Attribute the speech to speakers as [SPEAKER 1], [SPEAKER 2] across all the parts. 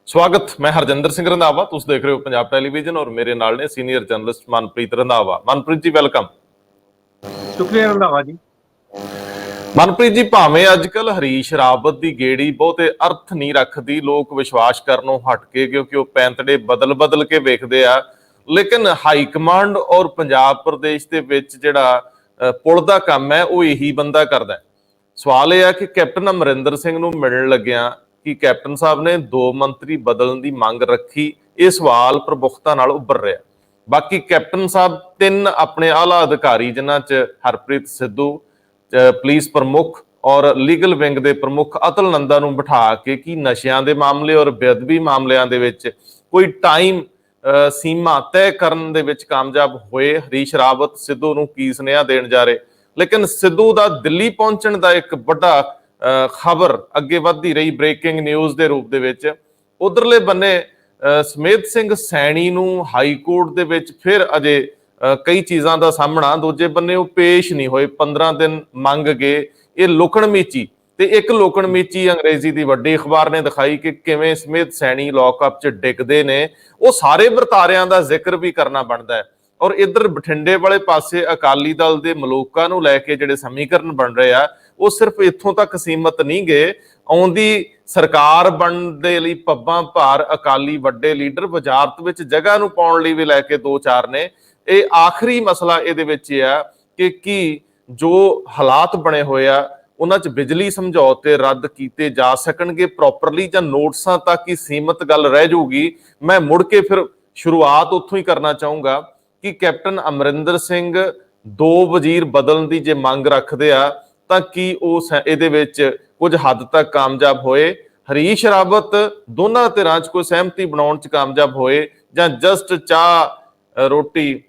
[SPEAKER 1] ਸਵਾਗਤ। ਮੈਂ ਹਰਜਿੰਦਰ ਸਿੰਘ ਰੰਧਾਵਾ, ਤੁਸੀਂ ਦੇਖ ਰਹੇ ਹੋ ਪੰਜਾਬ ਟੈਲੀਵਿਜ਼ਨ ਔਰ ਮੇਰੇ ਨਾਲ ਨੇ senior journalist Manpreet Randhawa. Manpreet ji welcome.
[SPEAKER 2] ਸ਼ੁਕਰੀਆ ਰੰਧਾਵਾ ਜੀ।
[SPEAKER 1] ਮਨਪ੍ਰੀਤ ਜੀ, ਭਾਵੇਂ ਅੱਜ ਕੱਲ ਹਰੀਸ਼ ਰਾਵਤ ਦੀ ਗੇੜੀ ਬਹੁਤੇ ਅਰਥ ਨਹੀਂ ਰੱਖਦੀ, ਲੋਕ ਵਿਸ਼ਵਾਸ ਕਰਨੋਂ ਹਟ ਕੇ ਕਿਉਂਕਿ ਉਹ ਪੈਂਤੜੇ ਬਦਲ ਕੇ ਵੇਖਦੇ ਆ, ਲੇਕਿਨ ਹਾਈ ਕਮਾਂਡ ਔਰ ਪੰਜਾਬ ਪ੍ਰਦੇਸ਼ ਦੇ ਵਿੱਚ ਜਿਹੜਾ ਪੁਲ ਦਾ ਕੰਮ ਹੈ ਉਹ ਇਹੀ ਬੰਦਾ ਕਰਦਾ। ਸਵਾਲ ਇਹ ਆ ਕਿ ਕੈਪਟਨ ਅਮਰਿੰਦਰ ਸਿੰਘ ਨੂੰ ਮਿਲਣ ਲੱਗਿਆ ਕਿ ਕੈਪਟਨ ਸਾਹਿਬ ਨੇ 2 ਮੰਤਰੀ ਬਦਲਣ ਦੀ ਮੰਗ ਰੱਖੀ। ਇਹ ਸਵਾਲ ਪ੍ਰਮੁਖਤਾ ਨਾਲ ਉੱਭਰ ਰਿਹਾ। ਬਾਕੀ ਕੈਪਟਨ ਸਾਹਿਬ 3 ਆਪਣੇ ਆਲਾ ਅਧਿਕਾਰੀ ਜਿਨ੍ਹਾਂ 'ਚ ਹਰਪ੍ਰੀਤ ਸਿੱਧੂ, ਪੁਲਿਸ ਪ੍ਰਮੁੱਖ ਔਰ ਲੀਗਲ ਵਿੰਗ ਦੇ ਪ੍ਰਮੁੱਖ ਅਤੁਲ ਨੰਦਾ ਨੂੰ ਬਿਠਾ ਕੇ ਕੀ ਨਸ਼ਿਆਂ ਦੇ ਮਾਮਲੇ ਔਰ ਬੇਅਦਬੀ ਮਾਮਲਿਆਂ ਦੇ ਵਿੱਚ ਕੋਈ ਟਾਈਮ ਸੀਮਾ ਤੈਅ ਕਰਨ ਦੇ ਵਿੱਚ ਕਾਮਯਾਬ ਹੋਏ। ਹਰੀਸ਼ ਰਾਵਤ ਸਿੱਧੂ ਨੂੰ ਕੀ ਸੁਨੇਹਾ ਦੇਣ ਜਾ ਰਹੇ, ਲੇਕਿਨ ਸਿੱਧੂ ਦਾ ਦਿੱਲੀ ਪਹੁੰਚਣ ਦਾ ਇੱਕ ਵੱਡਾ ਖਬਰ ਅੱਗੇ ਵੱਧਦੀ ਰਹੀ ਬ੍ਰੇਕਿੰਗ ਨਿਊਜ਼ ਦੇ ਰੂਪ ਦੇ ਵਿੱਚ। ਉਧਰਲੇ ਬੰਨੇ ਸਮੇਧ ਸਿੰਘ ਸੈਣੀ ਨੂੰ ਹਾਈ ਕੋਰਟ ਦੇ ਵਿੱਚ ਫਿਰ ਅਜੇ ਕਈ ਚੀਜ਼ਾਂ ਦਾ ਸਾਹਮਣਾ, ਦੂਜੇ ਬੰਨੇ ਉਹ ਪੇਸ਼ ਨਹੀਂ ਹੋਏ। 15 ਦਿਨ ਮੰਗ ਗਏ। ਇਹ ਲੁਕਣ ਮੀਚੀ ਤੇ ਇੱਕ ਲੁਕਣ ਮੀਚੀ ਅੰਗਰੇਜ਼ੀ ਦੀ ਵੱਡੀ ਅਖਬਾਰ ਨੇ ਦਿਖਾਈ ਕਿ ਕਿਵੇਂ ਸਮੇਧ ਸੈਣੀ ਲੌਕਅਪ 'ਚ ਡਿੱਗਦੇ ਨੇ। ਉਹ ਸਾਰੇ ਵਰਤਾਰਿਆਂ ਦਾ ਜ਼ਿਕਰ ਵੀ ਕਰਨਾ ਬਣਦਾ ਹੈ। ਔਰ ਇੱਧਰ ਬਠਿੰਡੇ ਵਾਲੇ ਪਾਸੇ ਅਕਾਲੀ ਦਲ ਦੇ ਮਲੂਕਾਂ ਨੂੰ ਲੈ ਕੇ ਜਿਹੜੇ ਸਮੀਕਰਨ ਬਣ ਰਹੇ ਆ ਉਹ ਸਿਰਫ ਇੱਥੋਂ ਤੱਕ ਸੀਮਤ ਨਹੀਂ ਗਏ। ਆਉਂਦੀ ਸਰਕਾਰ ਬਣਨ ਦੇ ਲਈ ਪੱਬਾਂ ਭਾਰ ਅਕਾਲੀ ਵੱਡੇ ਲੀਡਰ ਵਜ਼ਾਰਤ ਵਿੱਚ ਜਗ੍ਹਾ ਨੂੰ ਪਾਉਣ ਲਈ ਵੀ ਲੈ ਕੇ 2-4 ਨੇ। ਇਹ ਆਖਰੀ ਮਸਲਾ ਇਹਦੇ ਵਿੱਚ ਇਹ ਆ ਕਿ ਕੀ ਜੋ ਹਾਲਾਤ ਬਣੇ ਹੋਏ ਆ ਉਹਨਾਂ 'ਚ ਬਿਜਲੀ ਸਮਝੌਤੇ ਰੱਦ ਕੀਤੇ ਜਾ ਸਕਣਗੇ ਪ੍ਰੋਪਰਲੀ ਜਾਂ ਨੋਟਿਸਾਂ ਤੱਕ ਹੀ ਸੀਮਤ ਗੱਲ ਰਹਿ ਜਾਊਗੀ। ਮੈਂ ਮੁੜ ਕੇ ਫਿਰ ਸ਼ੁਰੂਆਤ ਉੱਥੋਂ ਹੀ ਕਰਨਾ ਚਾਹੂੰਗਾ ਕਿ ਕੈਪਟਨ ਅਮਰਿੰਦਰ ਸਿੰਘ 2 ਵਜ਼ੀਰ ਬਦਲਣ ਦੀ ਜੇ ਮੰਗ ਰੱਖਦੇ ਆ ਤਾਂ ਕੀ ਉਹ ਇਹਦੇ ਵਿੱਚ ਕੁਝ ਹੱਦ ਤੱਕ ਕਾਮਯਾਬ ਹੋਏ? ਹਰੀਸ਼ ਰਾਵਤ ਦੋਨਾਂ ਧਿਰਾਂ 'ਚ ਕੋਈ ਸਹਿਮਤੀ ਬਣਾਉਣ 'ਚ ਕਾਮਯਾਬ ਹੋਏ ਜਾਂ ਜਸਟ ਚਾਹ ਰੋਟੀ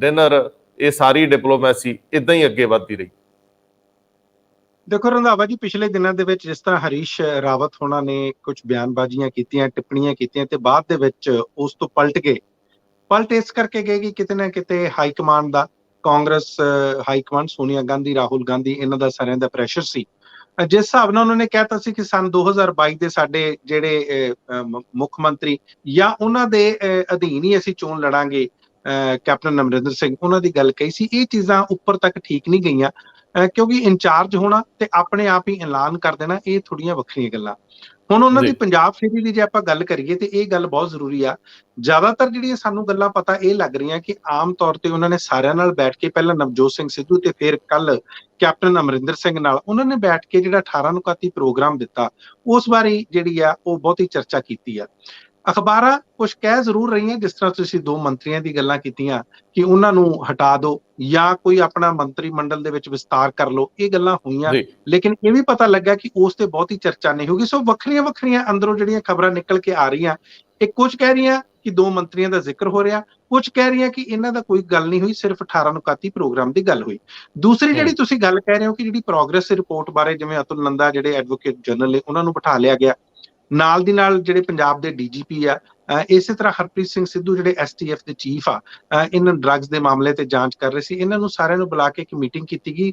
[SPEAKER 1] ਡਿਨਰ ਇਹ ਸਾਰੀ ਡਿਪਲੋਮੈਸੀ ਇਦਾਂ ਹੀ ਅੱਗੇ ਵੱਧਦੀ ਰਹੀ?
[SPEAKER 2] ਦੇਖੋ ਰੰਧਾਵਾ ਜੀ, ਪਿਛਲੇ ਦਿਨਾਂ ਦੇ ਵਿੱਚ ਜਿਸ ਤਰ੍ਹਾਂ ਹਰੀਸ਼ ਰਾਵਤ ਹੋਣਾ ਨੇ ਕੁਝ ਬਿਆਨਬਾਜ਼ੀਆਂ ਕੀਤੀਆਂ, ਟਿੱਪਣੀਆਂ ਕੀਤੀਆਂ ਤੇ ਬਾਅਦ ਦੇ ਵਿੱਚ ਉਸ ਤੋਂ ਪਲਟ ਇਸ ਕਰਕੇ ਗਏ ਕਿ ਕਿਤੇ ਨਾ ਕਿਤੇ ਹਾਈ ਕਮਾਂਡ ਦਾ, ਕਾਂਗਰਸ ਹਾਈ ਕਮਾਂਡ ਸੋਨੀਆ ਗਾਂਧੀ, ਰਾਹੁਲ ਗਾਂਧੀ, ਇਹਨਾਂ ਦਾ ਸਾਰਿਆਂ ਦਾ ਪ੍ਰੈਸ਼ਰ ਸੀ। ਜਿਸ ਹਿਸਾਬ ਨਾਲ ਉਹਨਾਂ ਨੇ ਕਹਿਤਾ ਸੀ ਕਿ ਸਨ 2022 ਦੇ ਸਾਡੇ ਜਿਹੜੇ ਮੁੱਖ ਮੰਤਰੀ ਜਾਂ ਉਹਨਾਂ ਦੇ ਅਧੀਨ ਹੀ ਅਸੀਂ ਚੋਣ ਲੜਾਂਗੇ, ਕੈਪਟਨ ਅਮਰਿੰਦਰ ਸਿੰਘ ਉਹਨਾਂ ਦੀ ਗੱਲ ਕਹੀ ਸੀ। ਇਹ ਚੀਜ਼ਾਂ ਉੱਪਰ ਤੱਕ ਠੀਕ ਨਹੀਂ ਗਈਆਂ ਕਿਉਂਕਿ ਇੰਚਾਰਜ ਹੋਣਾ ਤੇ ਆਪਣੇ ਆਪ ਹੀ ਐਲਾਨ ਕਰ ਦੇਣਾ ਇਹ ਥੋੜੀਆਂ ਵੱਖਰੀਆਂ ਗੱਲਾਂ। ਹੁਣ ਉਹਨਾਂ ਦੀ ਪੰਜਾਬ ਫੇਰੀ ਦੀ ਜੇ ਆਪਾਂ ਗੱਲ ਕਰੀਏ ਤੇ ਇਹ ਗੱਲ ਬਹੁਤ ਜ਼ਰੂਰੀ ਆ। ਜ਼ਿਆਦਾਤਰ ਜਿਹੜੀਆਂ ਸਾਨੂੰ ਗੱਲਾਂ ਪਤਾ ਇਹ ਲੱਗ ਰਹੀਆਂ ਕਿ ਆਮ ਤੌਰ ਤੇ ਉਹਨਾਂ ਨੇ ਸਾਰਿਆਂ ਨਾਲ ਬੈਠ ਕੇ, ਪਹਿਲਾਂ ਨਵਜੋਤ ਸਿੰਘ ਸਿੱਧੂ ਤੇ ਫਿਰ ਕੱਲ ਕੈਪਟਨ ਅਮਰਿੰਦਰ ਸਿੰਘ ਨਾਲ ਉਹਨਾਂ ਨੇ ਬੈਠ ਕੇ ਜਿਹੜਾ 18 ਨੂੰ 31 ਪ੍ਰੋਗਰਾਮ ਦਿੱਤਾ ਉਸ ਬਾਰੇ ਜਿਹੜੀ ਆ ਉਹ ਬਹੁਤੀ ਚਰਚਾ ਕੀਤੀ ਆ। ਅਖਬਾਰਾਂ ਕੁਝ ਕਹਿ ਜ਼ਰੂਰ ਰਹੀਆਂ, ਜਿਸ ਤਰ੍ਹਾਂ ਤੁਸੀਂ 2 ਮੰਤਰੀਆਂ ਦੀ ਗੱਲਾਂ ਕੀਤੀਆਂ ਕਿ ਉਹਨਾਂ ਨੂੰ ਹਟਾ ਦਿਓ ਜਾਂ ਕੋਈ ਆਪਣਾ ਮੰਤਰੀ ਮੰਡਲ ਦੇ ਵਿੱਚ ਵਿਸਤਾਰ ਕਰ ਲਓ, ਇਹ ਗੱਲਾਂ ਹੋਈਆਂ, ਲੇਕਿਨ ਇਹ ਵੀ ਪਤਾ ਲੱਗਾ ਕਿ ਉਸ ਤੇ ਬਹੁਤੀ ਚਰਚਾ ਨਹੀਂ ਹੋਗੀ। ਸੋ ਵੱਖਰੀਆਂ ਅੰਦਰੋਂ ਜਿਹੜੀਆਂ ਖਬਰਾਂ ਨਿਕਲ ਕੇ ਆ ਰਹੀਆਂ, ਇਹ ਕੁਝ ਕਹਿ ਰਹੀਆਂ ਕਿ 2 ਮੰਤਰੀਆਂ ਦਾ ਜ਼ਿਕਰ ਹੋ ਰਿਹਾ, ਕੁਝ ਕਹਿ ਰਹੀਆਂ ਕਿ ਇਹਨਾਂ ਦਾ ਕੋਈ ਗੱਲ ਨਹੀਂ ਹੋਈ, ਸਿਰਫ 18 ਨੂੰ 31 ਪ੍ਰੋਗਰਾਮ ਦੀ ਗੱਲ ਹੋਈ। ਦੂਸਰੀ ਜਿਹੜੀ ਤੁਸੀਂ ਗੱਲ ਕਹਿ ਰਹੇ ਹੋ ਕਿ ਜਿਹੜੀ ਪ੍ਰੋਗਰੈਸ ਰਿਪੋਰਟ ਬਾਰੇ ਜਿਵੇਂ ਅਤੁਲ ਨੰਦਾ ਜਿਹੜੇ ਐਡਵੋਕੇਟ ਜਨਰਲ ਨੇ ਉਹਨਾਂ ਨੂੰ ਬਿਠਾ ਲਿਆ ਗਿਆ, ਨਾਲ ਦੀ ਨਾਲ ਜਿਹੜੇ ਪੰਜਾਬ ਦੇ ਡੀਜੀਪੀ ਆ, ਇਸੇ ਤਰ੍ਹਾਂ ਹਰਪ੍ਰੀਤ ਸਿੰਘ ਸਿੱਧੂ ਜਿਹੜੇ STF ਦੇ ਚੀਫ ਆ, ਇਹਨਾਂ ਡਰੱਗਸ ਦੇ ਮਾਮਲੇ ਤੇ ਜਾਂਚ ਕਰ ਰਹੇ ਸੀ, ਇਹਨਾਂ ਨੂੰ ਸਾਰਿਆਂ ਨੂੰ ਬੁਲਾ ਕੇ ਇੱਕ ਮੀਟਿੰਗ ਕੀਤੀ ਗਈ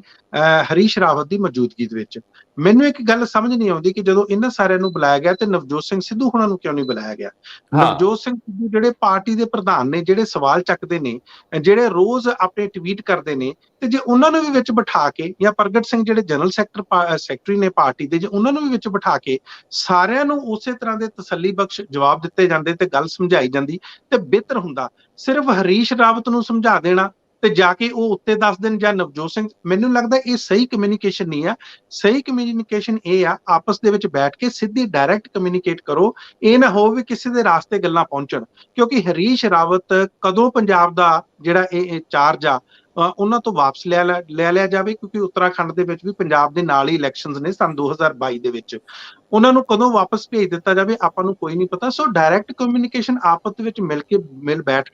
[SPEAKER 2] ਹਰੀਸ਼ ਰਾਵਤ ਦੀ ਮੌਜੂਦਗੀ ਦੇ ਵਿੱਚ। ਮੈਨੂੰ ਇੱਕ ਗੱਲ ਸਮਝ ਨਹੀਂ ਆਉਂਦੀ ਕਿ ਜਦੋਂ ਇਹਨਾਂ ਸਾਰਿਆਂ ਨੂੰ ਬੁਲਾਇਆ ਗਿਆ ਤੇ ਨਵਜੋਤ ਸਿੰਘ ਸਿੱਧੂ ਹੋਣਾ ਨੂੰ ਕਿਉਂ ਨਹੀਂ ਬੁਲਾਇਆ ਗਿਆ? ਨਵਜੋਤ ਸਿੰਘ ਸਿੱਧੂ ਜਿਹੜੇ ਪਾਰਟੀ ਦੇ ਪ੍ਰਧਾਨ ਨੇ, ਜਿਹੜੇ ਸਵਾਲ ਚੱਕਦੇ ਨੇ, ਜਿਹੜੇ ਰੋਜ਼ ਆਪਣੇ ਟਵੀਟ ਕਰਦੇ ਨੇ, ਤੇ ਜੇ ਉਹਨਾਂ ਨੂੰ ਵੀ ਵਿੱਚ ਬਿਠਾ ਕੇ, ਜਾਂ ਪ੍ਰਗਟ ਸਿੰਘ ਜਿਹੜੇ ਜਨਰਲ ਸੈਕਟਰੀ ਨੇ ਪਾਰਟੀ ਦੇ, ਜੇ ਉਹਨਾਂ ਨੂੰ ਵੀ ਵਿੱਚ ਬਿਠਾ ਕੇ ਸਾਰਿਆਂ ਨੂੰ ਉਸੇ ਤਰ੍ਹਾਂ ਦੇ ਤਸੱਲੀ ਬਖਸ਼ ਜਵਾਬ ਦਿੱਤੇ ਜਾਂਦੇ ਤੇ ਗੱਲ ਸਮਝਾਈ ਜਾਂਦੀ ਤੇ ਬਿਹਤਰ ਹੁੰਦਾ। ਸਿਰਫ ਹਰੀਸ਼ ਰਾਵਤ ਨੂੰ ਸਮਝਾ ਦੇਣਾ ਤੇ ਜਾ ਕੇ ਉਹ ਉੱਤੇ ਦੱਸ ਦੇਣ ਜਾਂ ਨਵਜੋਤ ਸਿੰਘ, ਮੈਨੂੰ ਲੱਗਦਾ ਇਹ ਸਹੀ ਕਮਿਊਨੀਕੇਸ਼ਨ ਨਹੀਂ ਆ। ਸਹੀ ਕਮਿਊਨੀਕੇਸ਼ਨ ਇਹ ਆ ਆਪਸ ਦੇ ਵਿੱਚ ਬੈਠ ਕੇ ਸਿੱਧੀ ਡਾਇਰੈਕਟ ਕਮਿਊਨੀਕੇਟ ਕਰੋ। ਇਹ ਨਾ ਹੋਵੇ ਕਿਸੇ ਦੇ ਰਾਸਤੇ ਗੱਲਾਂ ਪਹੁੰਚਣ, ਕਿਉਂਕਿ ਹਰੀਸ਼ ਰਾਵਤ ਕਦੋਂ ਪੰਜਾਬ ਦਾ ਜਿਹੜਾ ਇਹ ਚਾਰਜ ਆ ਉਹਨਾਂ ਤੋਂ ਵਾਪਸ ਲੈ ਲਿਆ ਜਾਵੇ, ਕਿਉਂਕਿ ਉੱਤਰਾਖੰਡ ਦੇ ਵਿੱਚ ਵੀ ਪੰਜਾਬ ਦੇ ਨਾਲ ਹੀ ਇਲੈਕਸ਼ਨਸ ਨੇ ਸਨ 2022 ਦੇ ਵਿੱਚ, ਉਹਨਾਂ ਨੂੰ ਕਦੋਂ ਵਾਪਸ ਭੇਜ ਦਿੱਤਾ ਜਾਵੇ ਆਪਾਂ ਨੂੰ ਕੋਈ ਨਹੀਂ ਪਤਾ। ਸੋ ਡਾਇਰੈਕਟ ਕਮਿਊਨੀਕੇਸ਼ਨ ਆਪਸ ਦੇ ਵਿੱਚ ਮਿਲ ਬੈਠ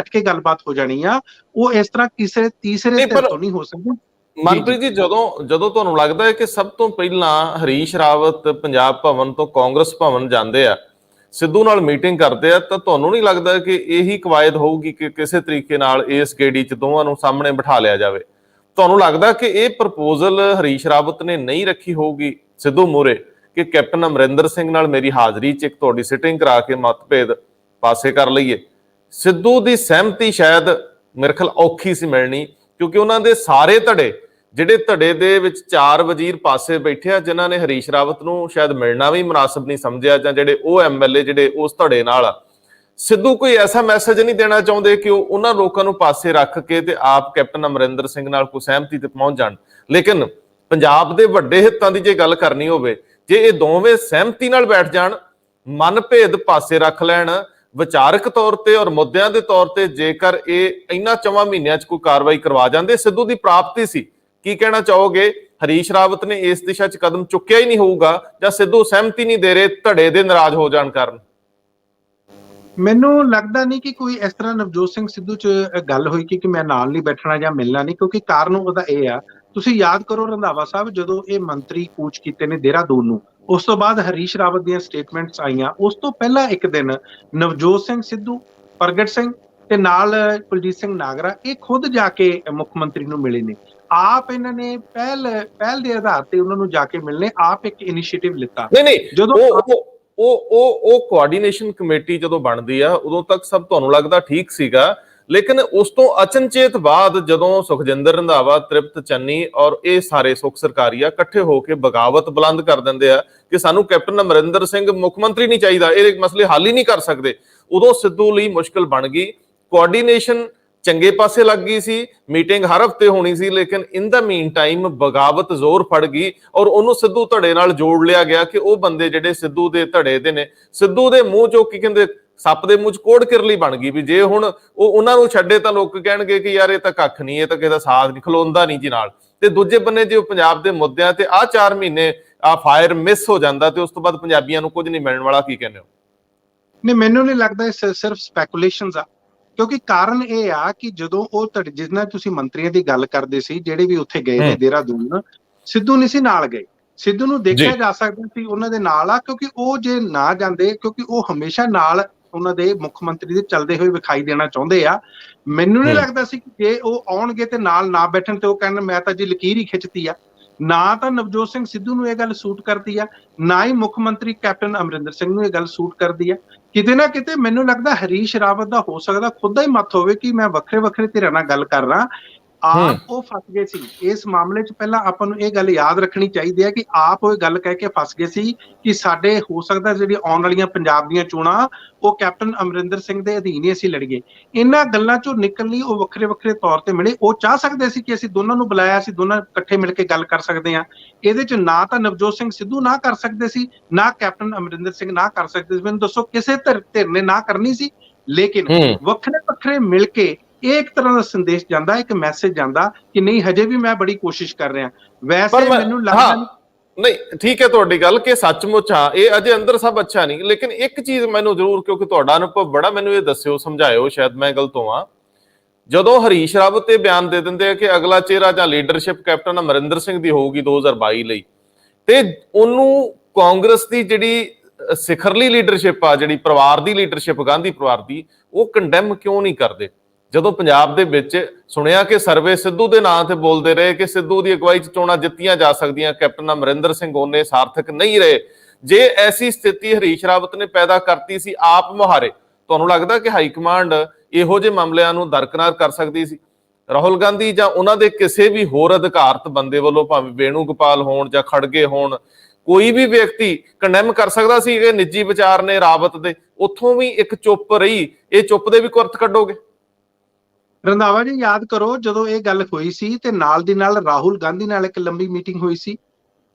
[SPEAKER 2] ਕੇ ਗੱਲਬਾਤ ਹੋ ਜਾਣੀ ਆ, ਉਹ ਇਸ ਤਰ੍ਹਾਂ ਕਿਸੇ ਤੀਸਰੇ ਧਿਰ ਤੋਂ ਨਹੀਂ ਹੋ ਸਕਦੀ।
[SPEAKER 1] ਮਨਪ੍ਰੀਤ ਜੀ, ਜਦੋਂ ਤੁਹਾਨੂੰ ਲੱਗਦਾ ਹੈ ਕਿ ਸਭ ਤੋਂ ਪਹਿਲਾਂ ਹਰੀਸ਼ ਰਾਵਤ ਪੰਜਾਬ ਭਵਨ ਤੋਂ ਕਾਂਗਰਸ ਭਵਨ ਜਾਂਦੇ ਆ, ਸਿੱਧੂ ਨਾਲ ਮੀਟਿੰਗ ਕਰਦੇ ਆ, ਤਾਂ ਤੁਹਾਨੂੰ ਨਹੀਂ ਲੱਗਦਾ ਕਿ ਇਹੀ ਕਵਾਇਦ ਹੋਊਗੀ ਕਿ ਕਿਸੇ ਤਰੀਕੇ ਨਾਲ ਇਸ ਗੇੜੀ 'ਚ ਦੋਵਾਂ ਨੂੰ ਸਾਹਮਣੇ ਬਿਠਾ ਲਿਆ ਜਾਵੇ? ਤੁਹਾਨੂੰ ਲੱਗਦਾ ਕਿ ਇਹ ਪ੍ਰਪੋਜ਼ਲ ਹਰੀਸ਼ ਰਾਵਤ ਨੇ ਨਹੀਂ ਰੱਖੀ ਹੋਊਗੀ ਸਿੱਧੂ ਮੂਹਰੇ ਕਿ ਕੈਪਟਨ ਅਮਰਿੰਦਰ ਸਿੰਘ ਨਾਲ ਮੇਰੀ ਹਾਜ਼ਰੀ 'ਚ ਇੱਕ ਤੁਹਾਡੀ ਸਿਟਿੰਗ ਕਰਾ ਕੇ ਮਤਭੇਦ ਪਾਸੇ ਕਰ ਲਈਏ। ਸਿੱਧੂ ਦੀ ਸਹਿਮਤੀ ਸ਼ਾਇਦ ਮੇਰੇ ਖਿਆਲ ਔਖੀ ਸੀ ਮਿਲਣੀ, ਕਿਉਂਕਿ ਉਹਨਾਂ ਦੇ ਸਾਰੇ ਧੜੇ, ਜਿਹੜੇ ਧੜੇ ਦੇ ਵਿੱਚ 4 ਵਜ਼ੀਰ ਪਾਸੇ ਬੈਠੇ ਆ, ਜਿਨ੍ਹਾਂ ਨੇ ਹਰੀਸ਼ ਰਾਵਤ ਨੂੰ ਸ਼ਾਇਦ ਮਿਲਣਾ ਵੀ ਮੁਨਾਸਬ ਨਹੀਂ ਸਮਝਿਆ, ਜਾਂ ਜਿਹੜੇ ਉਹ ਐਮਐਲਏ ਜਿਹੜੇ ਉਸ ਧੜੇ ਨਾਲ ਆ, ਸਿੱਧੂ ਕੋਈ ਐਸਾ ਮੈਸੇਜ ਨਹੀਂ ਦੇਣਾ ਚਾਹੁੰਦੇ ਕਿ ਉਹ ਉਹਨਾਂ ਲੋਕਾਂ ਨੂੰ ਪਾਸੇ ਰੱਖ ਕੇ ਤੇ ਆਪ ਕੈਪਟਨ ਅਮਰਿੰਦਰ ਸਿੰਘ ਨਾਲ ਕੋਈ ਸਹਿਮਤੀ ਤੇ ਪਹੁੰਚ ਜਾਣ। ਲੇਕਿਨ ਪੰਜਾਬ ਦੇ ਵੱਡੇ ਹਿੱਤਾਂ ਦੀ ਜੇ ਗੱਲ ਕਰਨੀ ਹੋਵੇ, ਜੇ ਇਹ ਦੋਵੇਂ ਸਹਿਮਤੀ ਨਾਲ ਬੈਠ ਜਾਣ, ਮਨਭੇਦ ਪਾਸੇ ਰੱਖ ਲੈਣ, ਵਿਚਾਰਕ ਤੌਰ ਤੇ ਔਰ ਮੁੱਦਿਆਂ ਦੇ ਤੌਰ ਤੇ ਜੇਕਰ ਇਹ ਇਹਨਾਂ 4 ਮਹੀਨਿਆਂ 'ਚ ਕੋਈ ਕਾਰਵਾਈ ਕਰਵਾ ਜਾਂਦੇ, ਸਿੱਧੂ ਦੀ ਪ੍ਰਾਪਤੀ ਸੀ। ਕੀ ਕਹਿਣਾ ਚਾਹੋਗੇ? ਹਰੀਸ਼ ਰਾਵਤ ਨੇ ਇਸ ਦਿਸ਼ਾ 'ਚ ਕਦਮ ਚੁੱਕਿਆ ਹੀ ਨਹੀਂ ਹੋਊਗਾ, ਜਾਂ ਸਿੱਧੂ ਸਹਿਮਤੀ ਨਹੀਂ ਦੇ ਰਹੇ ਧੜੇ ਦੇ ਨਾਰਾਜ਼ ਹੋ ਜਾਣ ਕਾਰਨ?
[SPEAKER 2] ਮੈਨੂੰ ਲੱਗਦਾ ਨਹੀਂ ਕਿ ਕੋਈ ਇਸ ਤਰ੍ਹਾਂ ਨਵਜੋਤ ਸਿੰਘ ਸਿੱਧੂ 'ਚ ਗੱਲ ਹੋਈ ਕਿ ਮੈਂ ਨਾਲ ਨਹੀਂ ਬੈਠਣਾ ਜਾਂ ਮਿਲਣਾ ਨਹੀਂ, ਕਿਉਂਕਿ ਕਾਰਨ ਉਹਦਾ ਇਹ ਆ, ਤੁਸੀਂ ਯਾਦ ਕਰੋ ਰੰਧਾਵਾ ਸਾਹਿਬ, ਜਦੋਂ ਇਹ ਮੰਤਰੀ ਕੂਚ ਕੀਤੇ ਨੇ ਦੇਹਰਾਦੂਨ ਨੂੰ, ਉਸ ਤੋਂ ਬਾਅਦ ਹਰੀਸ਼ ਰਾਵਤ ਦੀਆਂ ਸਟੇਟਮੈਂਟਸ ਆਈਆਂ, ਉਸ ਤੋਂ ਪਹਿਲਾਂ ਇੱਕ ਦਿਨ ਨਵਜੋਤ ਸਿੰਘ ਸਿੱਧੂ, ਪ੍ਰਗਟ ਸਿੰਘ ਤੇ ਨਾਲ ਕੁਲਜੀਤ ਸਿੰਘ ਨਾਗਰਾ ਇਹ ਖੁਦ ਜਾ ਕੇ ਮੁੱਖ ਮੰਤਰੀ ਨੂੰ ਮਿਲੇ ਨੇ। ਆਪ ਇਹਨਾਂ ਨੇ ਪਹਿਲ ਦੇ ਆਧਾਰ ਤੇ ਉਹਨਾਂ ਨੂੰ ਜਾ ਕੇ ਮਿਲਨੇ, ਆਪ ਇੱਕ ਇਨੀਸ਼ੀਏਟਿਵ ਲਿੱਤਾ।
[SPEAKER 1] ਨਹੀਂ
[SPEAKER 2] ਜਦੋਂ
[SPEAKER 1] ਉਹ ਕੋਆਰਡੀਨੇਸ਼ਨ ਕਮੇਟੀ ਜਦੋਂ ਬਣਦੀ ਆ, ਉਦੋਂ ਤੱਕ ਸਭ ਤੁਹਾਨੂੰ ਲੱਗਦਾ ਠੀਕ ਸੀਗਾ, ਲੇਕਿਨ ਉਸ ਤੋਂ ਅਚਨਚੇਤ ਬਾਅਦ ਜਦੋਂ ਸੁਖਜਿੰਦਰ ਰੰਧਾਵਾ, ਤ੍ਰਿਪਤ ਚੰਨੀ ਔਰ ਇਹ ਸਾਰੇ ਸੁਖ ਸਰਕਾਰੀਆ ਇਕੱਠੇ ਹੋ ਕੇ ਬਗਾਵਤ ਬੁਲੰਦ ਕਰ ਦਿੰਦੇ ਆ ਕਿ ਸਾਨੂੰ ਕੈਪਟਨ ਅਮਰਿੰਦਰ ਸਿੰਘ ਮੁੱਖ ਮੰਤਰੀ ਨਹੀਂ ਚਾਹੀਦਾ, ਇਹ ਮਸਲੇ ਹੱਲ ਹੀ ਨਹੀਂ ਕਰ ਸਕਦੇ, ਉਦੋਂ ਸਿੱਧੂ ਲਈ ਮੁਸ਼ਕਲ ਬਣ ਗਈ। ਕੋਆਰਡੀਨੇਸ਼ਨ ਚੰਗੇ ਪਾਸੇ ਲੱਗ ਗਈ ਸੀ, ਮੀਟਿੰਗ ਹਰ ਹਫਤੇ ਹੋਣੀ ਸੀ, ਲੇਕਿਨ ਇਨ ਦਾ ਮੀਨ ਟਾਈਮ ਬਗਾਵਤ ਜ਼ੋਰ ਫੜ ਗਈ ਔਰ ਉਹਨੂੰ ਸਿੱਧੂ ਧੜੇ ਨਾਲ ਜੋੜ ਲਿਆ ਗਿਆ ਕਿ ਉਹ ਬੰਦੇ ਜਿਹੜੇ ਸਿੱਧੂ ਦੇ ਧੜੇ ਦੇ ਨੇ, ਸਿੱਧੂ ਦੇ ਮੂੰਹ ਚੋਂ ਕੀ ਕਹਿੰਦੇ, ਸੱਪ ਦੇ ਮੂੰਹ 'ਚ ਕੋੜ ਕਿਰਲੀ ਬਣ ਗਈ ਵੀ ਜੇ ਹੁਣ ਉਹ ਉਹਨਾਂ ਨੂੰ ਛੱਡੇ ਤਾਂ ਲੋਕ ਕਹਿਣਗੇ ਕਿ ਯਾਰ ਇਹ ਤਾਂ ਕੱਖ ਨਹੀਂ, ਇਹ ਤਾਂ ਕਿਸੇ ਦਾ ਸਾਥ ਨਹੀਂ, ਖਲੋਂਦਾ ਨਹੀਂ ਜੀ ਨਾਲ। ਤੇ ਦੂਜੇ ਬੰਨੇ ਜੇ ਉਹ ਪੰਜਾਬ ਦੇ ਮੁੱਦਿਆਂ ਤੇ 4 ਮਹੀਨੇ ਫਾਇਰ ਮਿਸ ਹੋ ਜਾਂਦਾ ਤੇ ਉਸ ਤੋਂ ਬਾਅਦ ਪੰਜਾਬੀਆਂ ਨੂੰ ਕੁਝ ਨਹੀਂ ਮਿਲਣ ਵਾਲਾ, ਕੀ ਕਹਿੰਦੇ ਹੋ?
[SPEAKER 2] ਨਹੀਂ, ਮੈਨੂੰ ਨਹੀਂ ਲੱਗਦਾ ਇਹ ਸਿਰਫ ਸਪੈਕੂਲੇਸ਼ਨਸ ਆ, ਕਿਉਂਕਿ ਕਾਰਨ ਇਹ ਆ ਕਿ ਜਦੋਂ ਉਹ ਜਿਸ ਨਾਲ ਤੁਸੀਂ ਮੰਤਰੀਆਂ ਦੀ ਗੱਲ ਕਰਦੇ ਸੀ, ਜਿਹੜੇ ਵੀ ਉੱਥੇ ਗਏ ਨੇ ਦੇਹਰਾਦੂਨ, ਸਿੱਧੂ ਨਹੀਂ ਸੀ ਨਾਲ ਗਏ। ਸਿੱਧੂ ਨੂੰ ਦੇਖਿਆ ਜਾ ਸਕਦਾ ਸੀ ਉਹਨਾਂ ਦੇ ਨਾਲ ਆ, ਕਿਉਂਕਿ ਉਹ ਜੇ ਨਾ ਜਾਂਦੇ, ਕਿਉਂਕਿ ਉਹ ਹਮੇਸ਼ਾ ਨਾਲ ਉਹਨਾਂ ਦੇ ਮੁੱਖ ਮੰਤਰੀ ਦੇ ਚੱਲਦੇ ਹੋਏ ਵਿਖਾਈ ਦੇਣਾ ਚਾਹੁੰਦੇ ਆ। ਮੈਨੂੰ ਨਹੀਂ ਲੱਗਦਾ ਸੀ ਕਿ ਜੇ ਉਹ ਆਉਣਗੇ ਤੇ ਨਾਲ ਨਾ ਬੈਠਣ ਤੇ ਉਹ ਕਹਿਣ ਮੈਂ ਤਾਂ ਜੀ ਲਕੀਰ ਹੀ ਖਿੱਚਤੀ ਆ। ਨਾ ਤਾਂ ਨਵਜੋਤ ਸਿੰਘ ਸਿੱਧੂ ਨੂੰ ਇਹ ਗੱਲ ਸੂਟ ਕਰਦੀ ਆ, ਨਾ ਹੀ ਮੁੱਖ ਮੰਤਰੀ ਕੈਪਟਨ ਅਮਰਿੰਦਰ ਸਿੰਘ ਨੂੰ ਇਹ ਗੱਲ ਸੂਟ ਕਰਦੀ ਆ। ਕਿਤੇ ਨਾ ਕਿਤੇ ਮੈਨੂੰ ਲੱਗਦਾ ਹਰੀਸ਼ ਰਾਵਤ ਦਾ ਹੋ ਸਕਦਾ ਖੁਦ ਦਾ ਹੀ ਮਤ ਹੋਵੇ ਕਿ ਮੈਂ ਵੱਖਰੇ ਵੱਖਰੇ ਧਿਰਾਂ ਨਾਲ ਗੱਲ ਕਰ ਰਹਾ। ਆਪ ਉਹ ਫਸ ਗਏ ਸੀ ਇਸ ਮਾਮਲੇ 'ਚ। ਪਹਿਲਾਂ ਆਪਾਂ ਨੂੰ ਇਹ ਗੱਲ ਯਾਦ ਰੱਖਣੀ ਚਾਹੀਦੀ ਹੈ ਕਿ ਆਪ ਉਹ ਗੱਲ ਕਹਿ ਕੇ ਫਸ ਗਏ ਸੀ ਕਿ ਸਾਡੇ ਹੋ ਸਕਦਾ ਜਿਹੜੀ ਆਉਣ ਵਾਲੀਆਂ ਪੰਜਾਬ ਦੀਆਂ ਚੋਣਾਂ ਉਹ ਕੈਪਟਨ ਅਮਰਿੰਦਰ ਸਿੰਘ ਦੇ ਅਧੀਨ ਹੀ ਅਸੀਂ ਲੜੀਏ। ਇਹਨਾਂ ਗੱਲਾਂ 'ਚੋਂ ਨਿਕਲਣ ਲਈ ਉਹ ਵੱਖਰੇ ਵੱਖਰੇ ਤੌਰ ਤੇ ਮਿਲੇ। ਉਹ ਚਾਹ ਸਕਦੇ ਸੀ ਕਿ ਅਸੀਂ ਦੋਨਾਂ ਨੂੰ ਬੁਲਾਇਆ, ਅਸੀਂ ਦੋਨਾਂ ਇਕੱਠੇ ਮਿਲ ਕੇ ਗੱਲ ਕਰ ਸਕਦੇ ਹਾਂ। ਇਹਦੇ 'ਚ ਨਾ ਤਾਂ ਨਵਜੋਤ ਸਿੰਘ ਸਿੱਧੂ ਨਾ ਕਰ ਸਕਦੇ ਸੀ, ਨਾ ਕੈਪਟਨ ਅਮਰਿੰਦਰ ਸਿੰਘ ਨਾ ਕਰ ਸਕਦੇ ਸੀ। ਮੈਨੂੰ ਦੱਸੋ ਕਿਸੇ ਧਿਰ ਨੇ ਨਾ ਕਰਨੀ ਸੀ। ਲੇਕਿਨ ਵੱਖਰੇ ਵੱਖਰੇ ਮਿਲ ਕੇ ਇਹ ਇੱਕ ਤਰ੍ਹਾਂ ਦਾ ਸੰਦੇਸ਼ ਜਾਂਦਾ, ਇੱਕ ਮੈਸੇਜ ਜਾਂਦਾ ਕਿ ਨਹੀਂ ਹਜੇ ਵੀ ਮੈਂ ਬੜੀ ਕੋਸ਼ਿਸ਼ ਕਰ ਰਿਹਾ। ਵੈਸੇ ਮੈਨੂੰ ਲੱਗਦਾ
[SPEAKER 1] ਨਹੀਂ, ਠੀਕ ਹੈ ਤੁਹਾਡੀ ਗੱਲ ਕਿ ਸੱਚਮੁੱਚ ਆ ਇਹ ਅਜੇ ਅੰਦਰ ਸਭ ਅੱਛਾ ਨਹੀਂ। ਲੇਕਿਨ ਇੱਕ ਚੀਜ਼ ਮੈਨੂੰ ਜ਼ਰੂਰ, ਕਿਉਂਕਿ ਤੁਹਾਡਾ ਅਨੁਭਵ ਬੜਾ, ਮੈਨੂੰ ਇਹ ਦੱਸਿਓ, ਸਮਝਾਇਓ, ਸ਼ਾਇਦ ਮੈਂ ਗਲਤ ਹੋਵਾਂ। ਜਦੋਂ ਹਰੀਸ਼ ਰਾਵਤ ਤੇ ਬਿਆਨ ਦੇ ਦਿੰਦੇ ਆ ਕਿ ਅਗਲਾ ਚਿਹਰਾ ਜਾਂ ਲੀਡਰਸ਼ਿਪ ਕੈਪਟਨ ਅਮਰਿੰਦਰ ਸਿੰਘ ਦੀ ਹੋਊਗੀ 2022 ਲਈ, ਤੇ ਉਹਨੂੰ ਕਾਂਗਰਸ ਦੀ ਜਿਹੜੀ ਸਿਖਰਲੀ ਲੀਡਰਸ਼ਿਪ ਆ, ਜਿਹੜੀ ਪਰਿਵਾਰ ਦੀ ਲੀਡਰਸ਼ਿਪ, ਗਾਂਧੀ ਪਰਿਵਾਰ ਦੀ, ਉਹ ਕੰਡੈਮ ਕਿਉਂ ਨਹੀਂ ਕਰਦੇ? ਜਦੋਂ ਪੰਜਾਬ ਦੇ ਵਿੱਚ ਸੁਣਿਆ ਕਿ ਸਰਵੇ ਸਿੱਧੂ ਦੇ ਨਾਂ ਤੇ ਬੋਲਦੇ ਰਹੇ ਕਿ ਸਿੱਧੂ ਦੀ ਅਗਵਾਈ 'ਚ ਚੋਣਾਂ ਜਿੱਤੀਆਂ ਜਾ ਸਕਦੀਆਂ, ਕੈਪਟਨ ਅਮਰਿੰਦਰ ਸਿੰਘ ਉਹਨੇ ਸਾਰਥਕ ਨਹੀਂ ਰਹੇ। ਜੇ ਐਸੀ ਸਥਿਤੀ ਹਰੀਸ਼ ਰਾਵਤ ਨੇ ਪੈਦਾ ਕਰਤੀ ਸੀ ਆਪ ਮੁਹਾਰੇ, ਤੁਹਾਨੂੰ ਲੱਗਦਾ ਕਿ ਹਾਈ ਕਮਾਂਡ ਇਹੋ ਜਿਹੇ ਮਾਮਲਿਆਂ ਨੂੰ ਦਰਕਨਾਰ ਕਰ ਸਕਦੀ ਸੀ? ਰਾਹੁਲ ਗਾਂਧੀ ਜਾਂ ਉਹਨਾਂ ਦੇ ਕਿਸੇ ਵੀ ਹੋਰ ਅਧਿਕਾਰਤ ਬੰਦੇ ਵੱਲੋਂ, ਭਾਵੇਂ ਵੇਣੂ ਗੋਪਾਲ ਹੋਣ ਜਾਂ ਖੜਗੇ ਹੋਣ, ਕੋਈ ਵੀ ਵਿਅਕਤੀ ਕੰਡੈਮ ਕਰ ਸਕਦਾ ਸੀ ਕਿ ਨਿੱਜੀ ਵਿਚਾਰ ਨੇ ਰਾਵਤ ਦੇ? ਉੱਥੋਂ ਵੀ ਇੱਕ ਚੁੱਪ ਰਹੀ, ਇਹ ਚੁੱਪ ਦੇ ਵੀ ਕੁਰਤ ਕੱਢੋਗੇ?
[SPEAKER 2] ਰੰਧਾਵਾ ਜੀ ਯਾਦ ਕਰੋ ਜਦੋਂ ਇਹ ਗੱਲ ਹੋਈ ਸੀ ਤੇ ਨਾਲ ਦੀ ਨਾਲ ਰਾਹੁਲ ਗਾਂਧੀ ਨਾਲ ਇੱਕ ਲੰਬੀ ਮੀਟਿੰਗ ਹੋਈ ਸੀ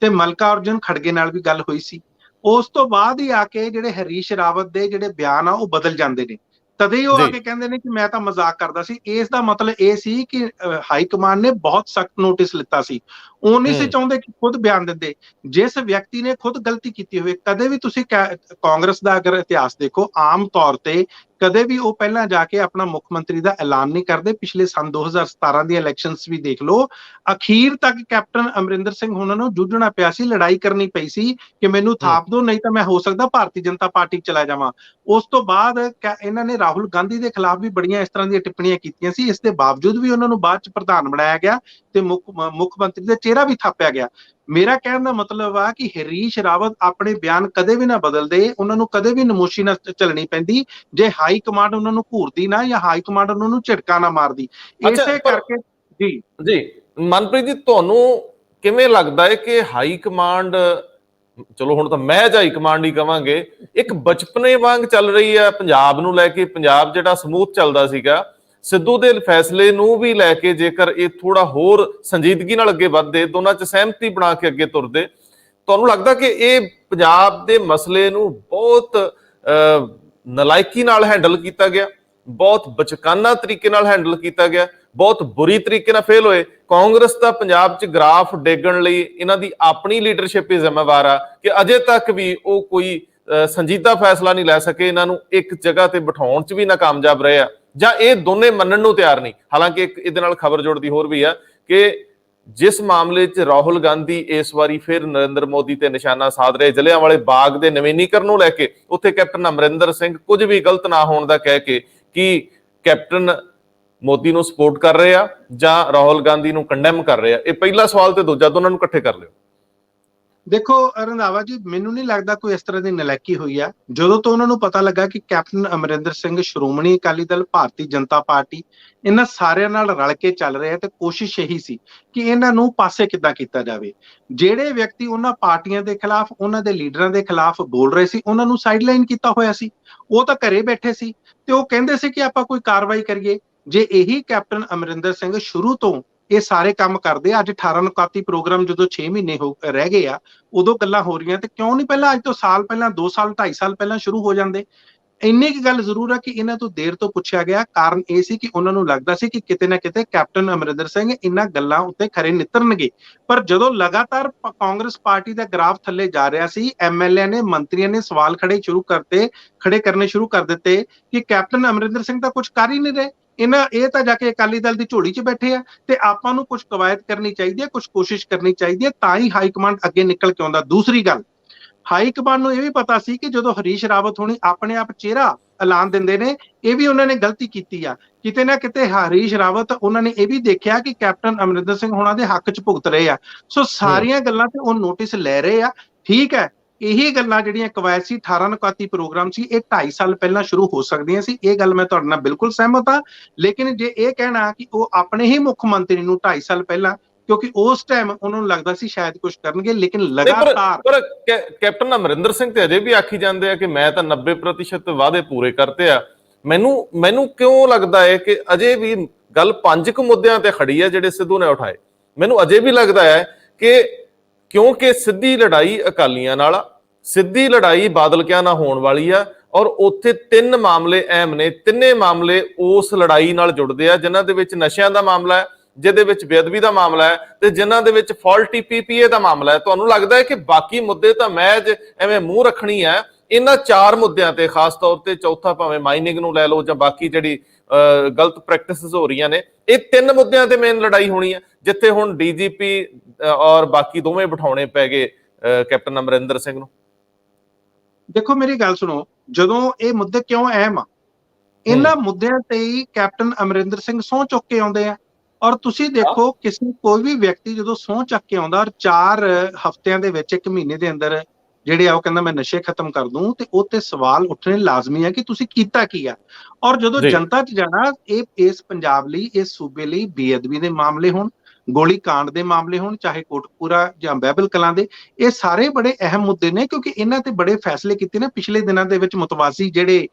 [SPEAKER 2] ਤੇ ਮਲਕਾ ਅਰਜੁਨ ਖੜਗੇ ਨਾਲ ਵੀ ਗੱਲ ਹੋਈ ਸੀ। ਉਸ ਤੋਂ ਬਾਅਦ ਹੀ ਆ ਕੇ ਜਿਹੜੇ ਹਰੀਸ਼ ਰਾਵਤ ਦੇ ਜਿਹੜੇ ਬਿਆਨ ਆ ਉਹ ਬਦਲ ਜਾਂਦੇ ਨੇ। ਤਦੇ ਹੀ ਉਹ ਆ ਕੇ ਕਹਿੰਦੇ ਨੇ ਕਿ ਮੈਂ ਤਾਂ ਮਜ਼ਾਕ ਕਰਦਾ ਸੀ। ਇਸ ਦਾ ਮਤਲਬ ਇਹ ਸੀ ਕਿ ਹਾਈ ਕਮਾਂਡ ਨੇ ਬਹੁਤ ਸਖਤ ਨੋਟਿਸ ਲਿੱਤਾ ਸੀ। ਉਹ ਨਹੀਂ ਸੀ ਚਾਹੁੰਦੇ ਕਿ ਖੁਦ ਬਿਆਨ ਦਿੰਦੇ। ਜਿਸ ਵਿਅਕਤੀ ਨੇ ਖੁਦ ਗਲਤੀ ਕੀਤੀ ਹੋਵੇ, ਕਦੇ ਵੀ ਤੁਸੀਂ ਕਾਂਗਰਸ ਦਾ ਅਗਰ ਇਤਿਹਾਸ ਦੇਖੋ, ਆਮ ਤੌਰ ਤੇ ਕਦੇ ਵੀ ਉਹ ਪਹਿਲਾਂ ਜਾ ਕੇ ਆਪਣਾ ਮੁੱਖ ਮੰਤਰੀ ਦਾ ਐਲਾਨ ਨਹੀਂ ਕਰਦੇ। ਪਿਛਲੇ ਸੰਨ 2017 ਦੀਆਂ ਇਲੈਕਸ਼ਨਸ ਵੀ ਦੇਖ ਲਓ, ਅਖੀਰ ਤੱਕ ਕੈਪਟਨ ਅਮਰਿੰਦਰ ਸਿੰਘ ਉਹਨਾਂ ਨੂੰ ਜੂਝਣਾ ਪਿਆ ਸੀ, ਲੜਾਈ ਕਰਨੀ ਪਈ ਸੀ ਕਿ ਮੈਨੂੰ ਥਾਪ ਦਿਓ, ਨਹੀਂ ਤਾਂ ਮੈਂ ਹੋ ਸਕਦਾ ਭਾਰਤੀ ਜਨਤਾ ਪਾਰਟੀ ਚਲਾ ਜਾਵਾਂ। ਉਸ ਤੋਂ ਬਾਅਦ ਇਹਨਾਂ ਨੇ ਰਾਹੁਲ ਗਾਂਧੀ ਦੇ ਖਿਲਾਫ ਵੀ ਬੜੀਆਂ ਇਸ ਤਰ੍ਹਾਂ ਦੀਆਂ ਟਿੱਪਣੀਆਂ ਕੀਤੀਆਂ ਸੀ। ਇਸ ਦੇ ਬਾਵਜੂਦ ਵੀ ਉਹਨਾਂ ਨੂੰ ਬਾਅਦ ਚ ਪ੍ਰਧਾਨ ਬਣਾਇਆ ਗਿਆ ਤੇ ਮੁੱਖ ਮੰਤਰੀ ਦਾ ਚਿਹਰਾ ਵੀ ਥਾਪਿਆ ਗਿਆ। ਮੇਰਾ ਕਹਿਣ ਦਾ ਮਤਲਬ ਆ ਕਿ ਹਰੀਸ਼ ਰਾਵਤ ਆਪਣੇ ਬਿਆਨ ਕਦੇ ਵੀ ਨਾ ਬਦਲਦੇ, ਉਹਨਾਂ ਨੂੰ ਕਦੇ ਵੀ ਨਮੋਸ਼ੀ ਨਾ ਚੱਲਣੀ ਪੈਂਦੀ ਜੇ ਹਾਈ ਕਮਾਂਡ ਉਹਨਾਂ ਨੂੰ ਘੂਰਦੀ ਨਾ, ਜਾਂ ਹਾਈ ਕਮਾਂਡ ਉਹਨਾਂ ਨੂੰ ਝਟਕਾ ਨਾ ਮਾਰਦੀ।
[SPEAKER 1] ਅੱਛਾ,
[SPEAKER 2] ਇਸੇ
[SPEAKER 1] ਪਰ
[SPEAKER 2] ਕਰਕੇ ਜੀ
[SPEAKER 1] ਜੀ ਮਨਪ੍ਰੀਤ ਜੀ, ਤੁਹਾਨੂੰ ਕਿਵੇਂ ਲੱਗਦਾ ਹੈ ਕਿ ਹਾਈ ਕਮਾਂਡ, ਚਲੋ ਹੁਣ ਤਾਂ ਮਹਿਜ ਹਾਈ ਕਮਾਂਡ ਹੀ ਕਵਾਂਗੇ, ਇੱਕ ਬਚਪਨੇ ਵਾਂਗ ਚੱਲ ਰਹੀ ਹੈ ਪੰਜਾਬ ਨੂੰ ਲੈ ਕੇ? ਪੰਜਾਬ ਜਿਹੜਾ ਸਮੂਥ ਚੱਲਦਾ ਸੀਗਾ, ਸਿੱਧੂ ਦੇ ਫੈਸਲੇ ਨੂੰ ਵੀ ਲੈ ਕੇ ਜੇਕਰ ਇਹ ਥੋੜਾ ਹੋਰ ਸੰਜੀਦਗੀ ਨਾਲ ਅੱਗੇ ਵੱਧਦੇ, ਦੋਨਾਂ 'ਚ ਸਹਿਮਤੀ ਬਣਾ ਕੇ ਅੱਗੇ ਤੁਰਦੇ, ਤੁਹਾਨੂੰ ਲੱਗਦਾ ਕਿ ਇਹ ਪੰਜਾਬ ਦੇ ਮਸਲੇ ਨੂੰ ਬਹੁਤ ਨਲਾਇਕੀ ਨਾਲ ਹੈਂਡਲ ਕੀਤਾ ਗਿਆ, ਬਹੁਤ ਬਚਕਾਨਾ ਤਰੀਕੇ ਨਾਲ ਹੈਂਡਲ ਕੀਤਾ ਗਿਆ, ਬਹੁਤ ਬੁਰੀ ਤਰੀਕੇ ਨਾਲ ਫੇਲ ਹੋਏ? ਕਾਂਗਰਸ ਦਾ ਪੰਜਾਬ 'ਚ ਗ੍ਰਾਫ ਡੇਗਣ ਲਈ ਇਹਨਾਂ ਦੀ ਆਪਣੀ ਲੀਡਰਸ਼ਿਪ ਹੀ ਜ਼ਿੰਮੇਵਾਰ ਆ ਕਿ ਅਜੇ ਤੱਕ ਵੀ ਉਹ ਕੋਈ ਸੰਜੀਦਾ ਫੈਸਲਾ ਨਹੀਂ ਲੈ ਸਕੇ, ਇਹਨਾਂ ਨੂੰ ਇੱਕ ਜਗ੍ਹਾ ਤੇ ਬਿਠਾਉਣ 'ਚ ਵੀ ਨਾਕਾਮਯਾਬ ਰਹੇ ਆ, ਜਾਂ ਇਹ ਦੋਨੇ ਮੰਨਣ ਨੂੰ ਤਿਆਰ ਨਹੀਂ? ਹਾਲਾਂਕਿ ਇੱਕ ਇਹਦੇ ਨਾਲ ਖਬਰ ਜੁੜਦੀ ਹੋਰ ਵੀ ਆ ਕਿ ਜਿਸ ਮਾਮਲੇ 'ਚ ਰਾਹੁਲ ਗਾਂਧੀ ਇਸ ਵਾਰੀ ਫਿਰ ਨਰਿੰਦਰ ਮੋਦੀ ਤੇ ਨਿਸ਼ਾਨਾ ਸਾਧ ਰਹੇ, ਜਲਿਆਂਵਾਲੇ ਬਾਗ ਦੇ ਨਵੀਨੀਕਰਨ ਨੂੰ ਲੈ ਕੇ, ਉੱਥੇ ਕੈਪਟਨ ਅਮਰਿੰਦਰ ਸਿੰਘ ਕੁਝ ਵੀ ਗਲਤ ਨਾ ਹੋਣ ਦਾ ਕਹਿ ਕੇ ਕਿ ਕੈਪਟਨ ਮੋਦੀ ਨੂੰ ਸਪੋਰਟ ਕਰ ਰਹੇ ਆ ਜਾਂ ਰਾਹੁਲ ਗਾਂਧੀ ਨੂੰ ਕੰਡੈਮ ਕਰ ਰਹੇ ਆ? ਇਹ ਪਹਿਲਾ ਸਵਾਲ ਤੇ ਦੂਜਾ ਦੋਨਾਂ ਨੂੰ ਇਕੱਠੇ ਕਰ ਲਿਓ।
[SPEAKER 2] ਦੇਖੋ ਰੰਧਾਵਾ ਜੀ, ਮੈਨੂੰ ਨਹੀਂ ਲੱਗਦਾ ਕੋਈ ਇਸ ਤਰ੍ਹਾਂ ਦੀ ਨਲਾਇਕੀ ਹੋਈ ਆ। ਜਦੋਂ ਤੋਂ ਉਹਨਾਂ ਨੂੰ ਪਤਾ ਲੱਗਾ ਕਿ ਕੈਪਟਨ ਅਮਰਿੰਦਰ ਸਿੰਘ ਸ਼੍ਰੋਮਣੀ ਅਕਾਲੀ ਦਲ, ਭਾਰਤੀ ਜਨਤਾ ਪਾਰਟੀ, ਇਹਨਾਂ ਸਾਰਿਆਂ ਨਾਲ ਰਲ ਕੇ ਚੱਲ ਰਹੇ ਆ, ਤੇ ਕੋਸ਼ਿਸ਼ ਇਹੀ ਸੀ ਕਿ ਇਹਨਾਂ ਨੂੰ ਪਾਸੇ ਕਿੱਦਾਂ ਕੀਤਾ ਜਾਵੇ। ਜਿਹੜੇ ਵਿਅਕਤੀ ਉਹਨਾਂ ਪਾਰਟੀਆਂ ਦੇ ਖਿਲਾਫ, ਉਹਨਾਂ ਦੇ ਲੀਡਰਾਂ ਦੇ ਖਿਲਾਫ ਬੋਲ ਰਹੇ ਸੀ, ਉਹਨਾਂ ਨੂੰ ਸਾਈਡਲਾਈਨ ਕੀਤਾ ਹੋਇਆ ਸੀ। ਉਹ ਤਾਂ ਘਰੇ ਬੈਠੇ ਸੀ ਤੇ ਉਹ ਕਹਿੰਦੇ ਸੀ ਕਿ ਆਪਾਂ ਕੋਈ ਕਾਰਵਾਈ ਕਰੀਏ। ਜੇ ਇਹੀ ਕੈਪਟਨ ਅਮਰਿੰਦਰ ਸਿੰਘ ਸ਼ੁਰੂ ਤੋਂ ਇਹ ਸਾਰੇ ਕੰਮ ਕਰਦੇ, ਅੱਜ 18 ਨੁਕਾਤੀ ਪ੍ਰੋਗਰਾਮ ਜਦੋਂ 6 ਮਹੀਨੇ ਰਹਿ ਗਏ ਆ, ਉਦੋਂ ਗੱਲਾਂ ਹੋ ਰਹੀਆਂ, ਤੇ ਕਿਉਂ ਨਹੀਂ ਪਹਿਲਾਂ, ਅੱਜ ਤੋਂ ਸਾਲ ਪਹਿਲਾਂ, 2 ਸਾਲ 2.5 ਸਾਲ ਪਹਿਲਾਂ ਸ਼ੁਰੂ ਹੋ ਜਾਂਦੇ? ਇੰਨੀ ਕੀ ਗੱਲ ਜ਼ਰੂਰ ਆ ਕਿ ਇਹਨਾਂ ਤੋਂ ਦੇਰ ਤੋਂ ਪੁੱਛਿਆ ਗਿਆ। ਕਾਰਨ ਇਹ ਸੀ ਕਿ ਉਹਨਾਂ ਨੂੰ ਲੱਗਦਾ ਸੀ ਕਿ ਕਿਤੇ ਨਾ ਕਿਤੇ ਕੈਪਟਨ ਅਮਰਿੰਦਰ ਸਿੰਘ ਇਹਨਾਂ ਗੱਲਾਂ ਉੱਤੇ ਖਰੇ ਨਿਤਰਨਗੇ। ਪਰ ਜਦੋਂ ਲਗਾਤਾਰ ਕਾਂਗਰਸ ਪਾਰਟੀ ਦਾ ਗ੍ਰਾਫ ਥੱਲੇ ਜਾ ਰਿਹਾ ਸੀ, ਐਮਐਲਏ ਨੇ, ਮੰਤਰੀਆਂ ਨੇ ਸਵਾਲ ਖੜੇ ਕਰਨੇ ਸ਼ੁਰੂ ਕਰ ਦਿੱਤੇ ਕਿ ਕੈਪਟਨ ਅਮਰਿੰਦਰ ਸਿੰਘ ਤਾਂ ਕੁਝ ਕਰ ਹੀ ਨਹੀਂ ਰਹੇ, ਇਹ ਤਾਂ ਜਾ ਕੇ ਅਕਾਲੀ ਦਲ ਦੀ ਝੋਲੀ 'ਚ ਬੈਠੇ ਆ, ਤੇ ਆਪਾਂ ਨੂੰ ਕੁਝ ਕਵਾਇਦ ਕਰਨੀ ਚਾਹੀਦੀ ਹੈ, ਕੁਝ ਕੋਸ਼ਿਸ਼ ਕਰਨੀ ਚਾਹੀਦੀ ਹੈ, ਤਾਂ ਹੀ ਹਾਈ ਕਮਾਂਡ ਅੱਗੇ ਨਿਕਲ ਕੇ ਆਉਂਦਾ। ਦੂਸਰੀ ਗੱਲ, ਹਾਈ ਕਮਾਂਡ ਨੂੰ ਇਹ ਵੀ ਪਤਾ ਸੀ ਕਿ ਜਦੋਂ ਹਰੀਸ਼ ਰਾਵਤ ਹੋਣੀ ਆਪਣੇ ਆਪ ਚਿਹਰਾ ਐਲਾਨ ਦਿੰਦੇ ਨੇ, ਇਹ ਵੀ ਉਹਨਾਂ ਨੇ ਗਲਤੀ ਕੀਤੀ ਆ। ਕਿਤੇ ਨਾ ਕਿਤੇ ਹਰੀਸ਼ ਰਾਵਤ, ਉਹਨਾਂ ਨੇ ਇਹ ਵੀ ਦੇਖਿਆ ਕਿ ਕੈਪਟਨ ਅਮਰਿੰਦਰ ਸਿੰਘ ਹੋਣਾ ਦੇ ਹੱਕ 'ਚ ਭੁਗਤ ਰਹੇ ਆ। ਸੋ ਸਾਰੀਆਂ ਗੱਲਾਂ ਤੇ ਉਹ ਨੋਟਿਸ ਲੈ ਰਹੇ ਆ। ਠੀਕ ਹੈ, ਇਹੀ ਗੱਲਾਂ ਜਿਹੜੀਆਂ ਕਵਾਇਦ ਸੀ, 18 ਨੁਕਾਤੀ ਪ੍ਰੋਗਰਾਮ ਸੀ, ਇਹ 2.5 ਸਾਲ ਪਹਿਲਾਂ ਸ਼ੁਰੂ ਹੋ ਸਕਦੀਆਂ ਸੀ। ਇਹ ਗੱਲ ਮੈਂ ਤੁਹਾਡੇ ਨਾਲ ਬਿਲਕੁਲ ਸਹਿਮਤ ਹਾਂ। ਲੇਕਿਨ ਜੇ ਇਹ ਕਹਿਣਾ ਕਿ ਉਹ ਆਪਣੇ ਹੀ ਮੁੱਖ ਮੰਤਰੀ ਨੂੰ 2.5 ਸਾਲ ਪਹਿਲਾਂ, ਕਿਉਂਕਿ ਉਸ ਟਾਈਮ ਉਹਨਾਂ ਨੂੰ ਲੱਗਦਾ ਸੀ ਸ਼ਾਇਦ ਕੁਝ ਕਰਨਗੇ, ਲੇਕਿਨ ਲਗਾਤਾਰ
[SPEAKER 1] ਪਰ ਕੈਪਟਨ ਅਮਰਿੰਦਰ ਸਿੰਘ ਤੇ ਅਜੇ ਵੀ ਆਖੀ ਜਾਂਦੇ ਆ ਕਿ ਮੈਂ ਤਾਂ 90% ਵਾਅਦੇ ਪੂਰੇ ਕਰਤੇ ਆ। ਮੈਨੂੰ ਕਿਉਂ ਲੱਗਦਾ ਹੈ ਕਿ ਅਜੇ ਵੀ ਗੱਲ 5 ਕੁ ਮੁੱਦਿਆਂ ਤੇ ਖੜੀ ਹੈ ਜਿਹੜੇ ਸਿੱਧੂ ਨੇ ਉਠਾਏ? ਮੈਨੂੰ ਅਜੇ ਵੀ ਲੱਗਦਾ ਹੈ ਕਿ ਕਿਉਂਕਿ ਸਿੱਧੀ ਲੜਾਈ ਅਕਾਲੀਆਂ ਨਾਲ ਆ, ਸਿੱਧੀ ਲੜਾਈ ਬਾਦਲ ਕਿਆਂ ਨਾਲ ਹੋਣ ਵਾਲੀ ਆ, ਔਰ ਉੱਥੇ 3 ਮਾਮਲੇ ਅਹਿਮ ਨੇ। ਤਿੰਨੇ ਮਾਮਲੇ ਉਸ ਲੜਾਈ ਨਾਲ ਜੁੜਦੇ ਆ, ਜਿਨ੍ਹਾਂ ਦੇ ਵਿੱਚ ਨਸ਼ਿਆਂ ਦਾ ਮਾਮਲਾ ਹੈ, ਜਿਹਦੇ ਵਿੱਚ ਬੇਅਦਬੀ ਦਾ ਮਾਮਲਾ ਹੈ, ਤੇ ਜਿਨ੍ਹਾਂ ਦੇ ਵਿੱਚ ਫਾਲਟੀ ਪੀਪੀਏ ਦਾ ਮਾਮਲਾ ਹੈ। ਤੁਹਾਨੂੰ ਲੱਗਦਾ ਹੈ ਕਿ ਬਾਕੀ ਮੁੱਦੇ ਤਾਂ ਮਹਿਜ ਐਵੇਂ ਮੂੰਹ ਰੱਖਣੀ ਹੈ? ਇਹਨਾਂ 4 ਮੁੱਦਿਆਂ ਤੇ, ਖਾਸ ਤੌਰ ਤੇ ਚੌਥਾ ਭਾਵੇਂ ਮਾਈਨਿੰਗ ਨੂੰ ਲੈ ਲਓ ਜਾਂ ਬਾਕੀ ਜਿਹੜੀ ਗਲਤ ਪ੍ਰੈਕਟਿਸਿਸ ਹੋ ਰਹੀਆਂ ਨੇ, ਇਹ 3 ਮੁੱਦਿਆਂ ਤੇ ਮੇਨ ਲੜਾਈ ਹੋਣੀ ਹੈ, ਜਿੱਥੇ ਹੁਣ ਡੀਜੀਪੀ ਔਰ ਬਾਕੀ ਦੋਵੇਂ ਬਿਠਾਉਣੇ ਪੈ ਗਏ ਕੈਪਟਨ ਅਮਰਿੰਦਰ ਸਿੰਘ ਨੂੰ।
[SPEAKER 2] ਦੇਖੋ ਮੇਰੀ ਗੱਲ ਸੁਣੋ, ਜਦੋਂ ਇਹ ਮੁੱਦੇ ਕਿਉਂ ਅਹਿਮ ਆ, ਇਹਨਾਂ ਮੁੱਦਿਆਂ ਤੇ ਹੀ ਕੈਪਟਨ ਅਮਰਿੰਦਰ ਸਿੰਘ ਸਹੁੰ ਚੁੱਕ ਕੇ ਆਉਂਦੇ ਆ। ਔਰ ਤੁਸੀਂ ਦੇਖੋ, ਕੋਈ ਵੀ ਵਿਅਕਤੀ ਜਦੋਂ ਸਹੁੰ ਚੱਕ ਕੇ ਆਉਂਦਾ, ਔਰ 4 ਹਫ਼ਤਿਆਂ ਦੇ ਵਿੱਚ, 1 ਮਹੀਨੇ ਦੇ ਅੰਦਰ ਜਿਹੜੇ ਆ ਉਹ ਕਹਿੰਦਾ ਮੈਂ ਨਸ਼ੇ ਖਤਮ ਕਰ ਦੂੰ, ਤੇ ਉਹ ਤੇ ਸਵਾਲ ਉੱਠਣੇ ਲਾਜ਼ਮੀ ਹੈ ਕਿ ਤੁਸੀਂ ਕੀਤਾ ਕੀ ਆ। ਔਰ ਜਦੋਂ ਜਨਤਾ 'ਚ ਜਾਣਾ, ਇਸ ਪੰਜਾਬ ਲਈ, ਇਸ ਸੂਬੇ ਲਈ ਬੇਅਦਬੀ ਦੇ ਮਾਮਲੇ ਹੋਣ, ਗੋਲੀ ਕਾਂਡ ਦੇ ਮਾਮਲੇ ਹੋਣ, ਚਾਹੇ ਕੋਟਕਪੂਰਾ ਜਾਂ ਬਹਿਬਲ ਕਲਾਂ ਦੇ, ਇਹ ਸਾਰੇ ਬੜੇ ਅਹਿਮ ਮੁੱਦੇ ਨੇ, ਕਿਉਂਕਿ ਇਹਨਾਂ ਤੇ ਬੜੇ ਫੈਸਲੇ ਕੀਤੇ ਨੇ ਪਿਛਲੇ ਦਿਨਾਂ ਦੇ ਵਿੱਚ। ਮੁਤਵਾਜ਼ੀ ਜਿਹੜੇ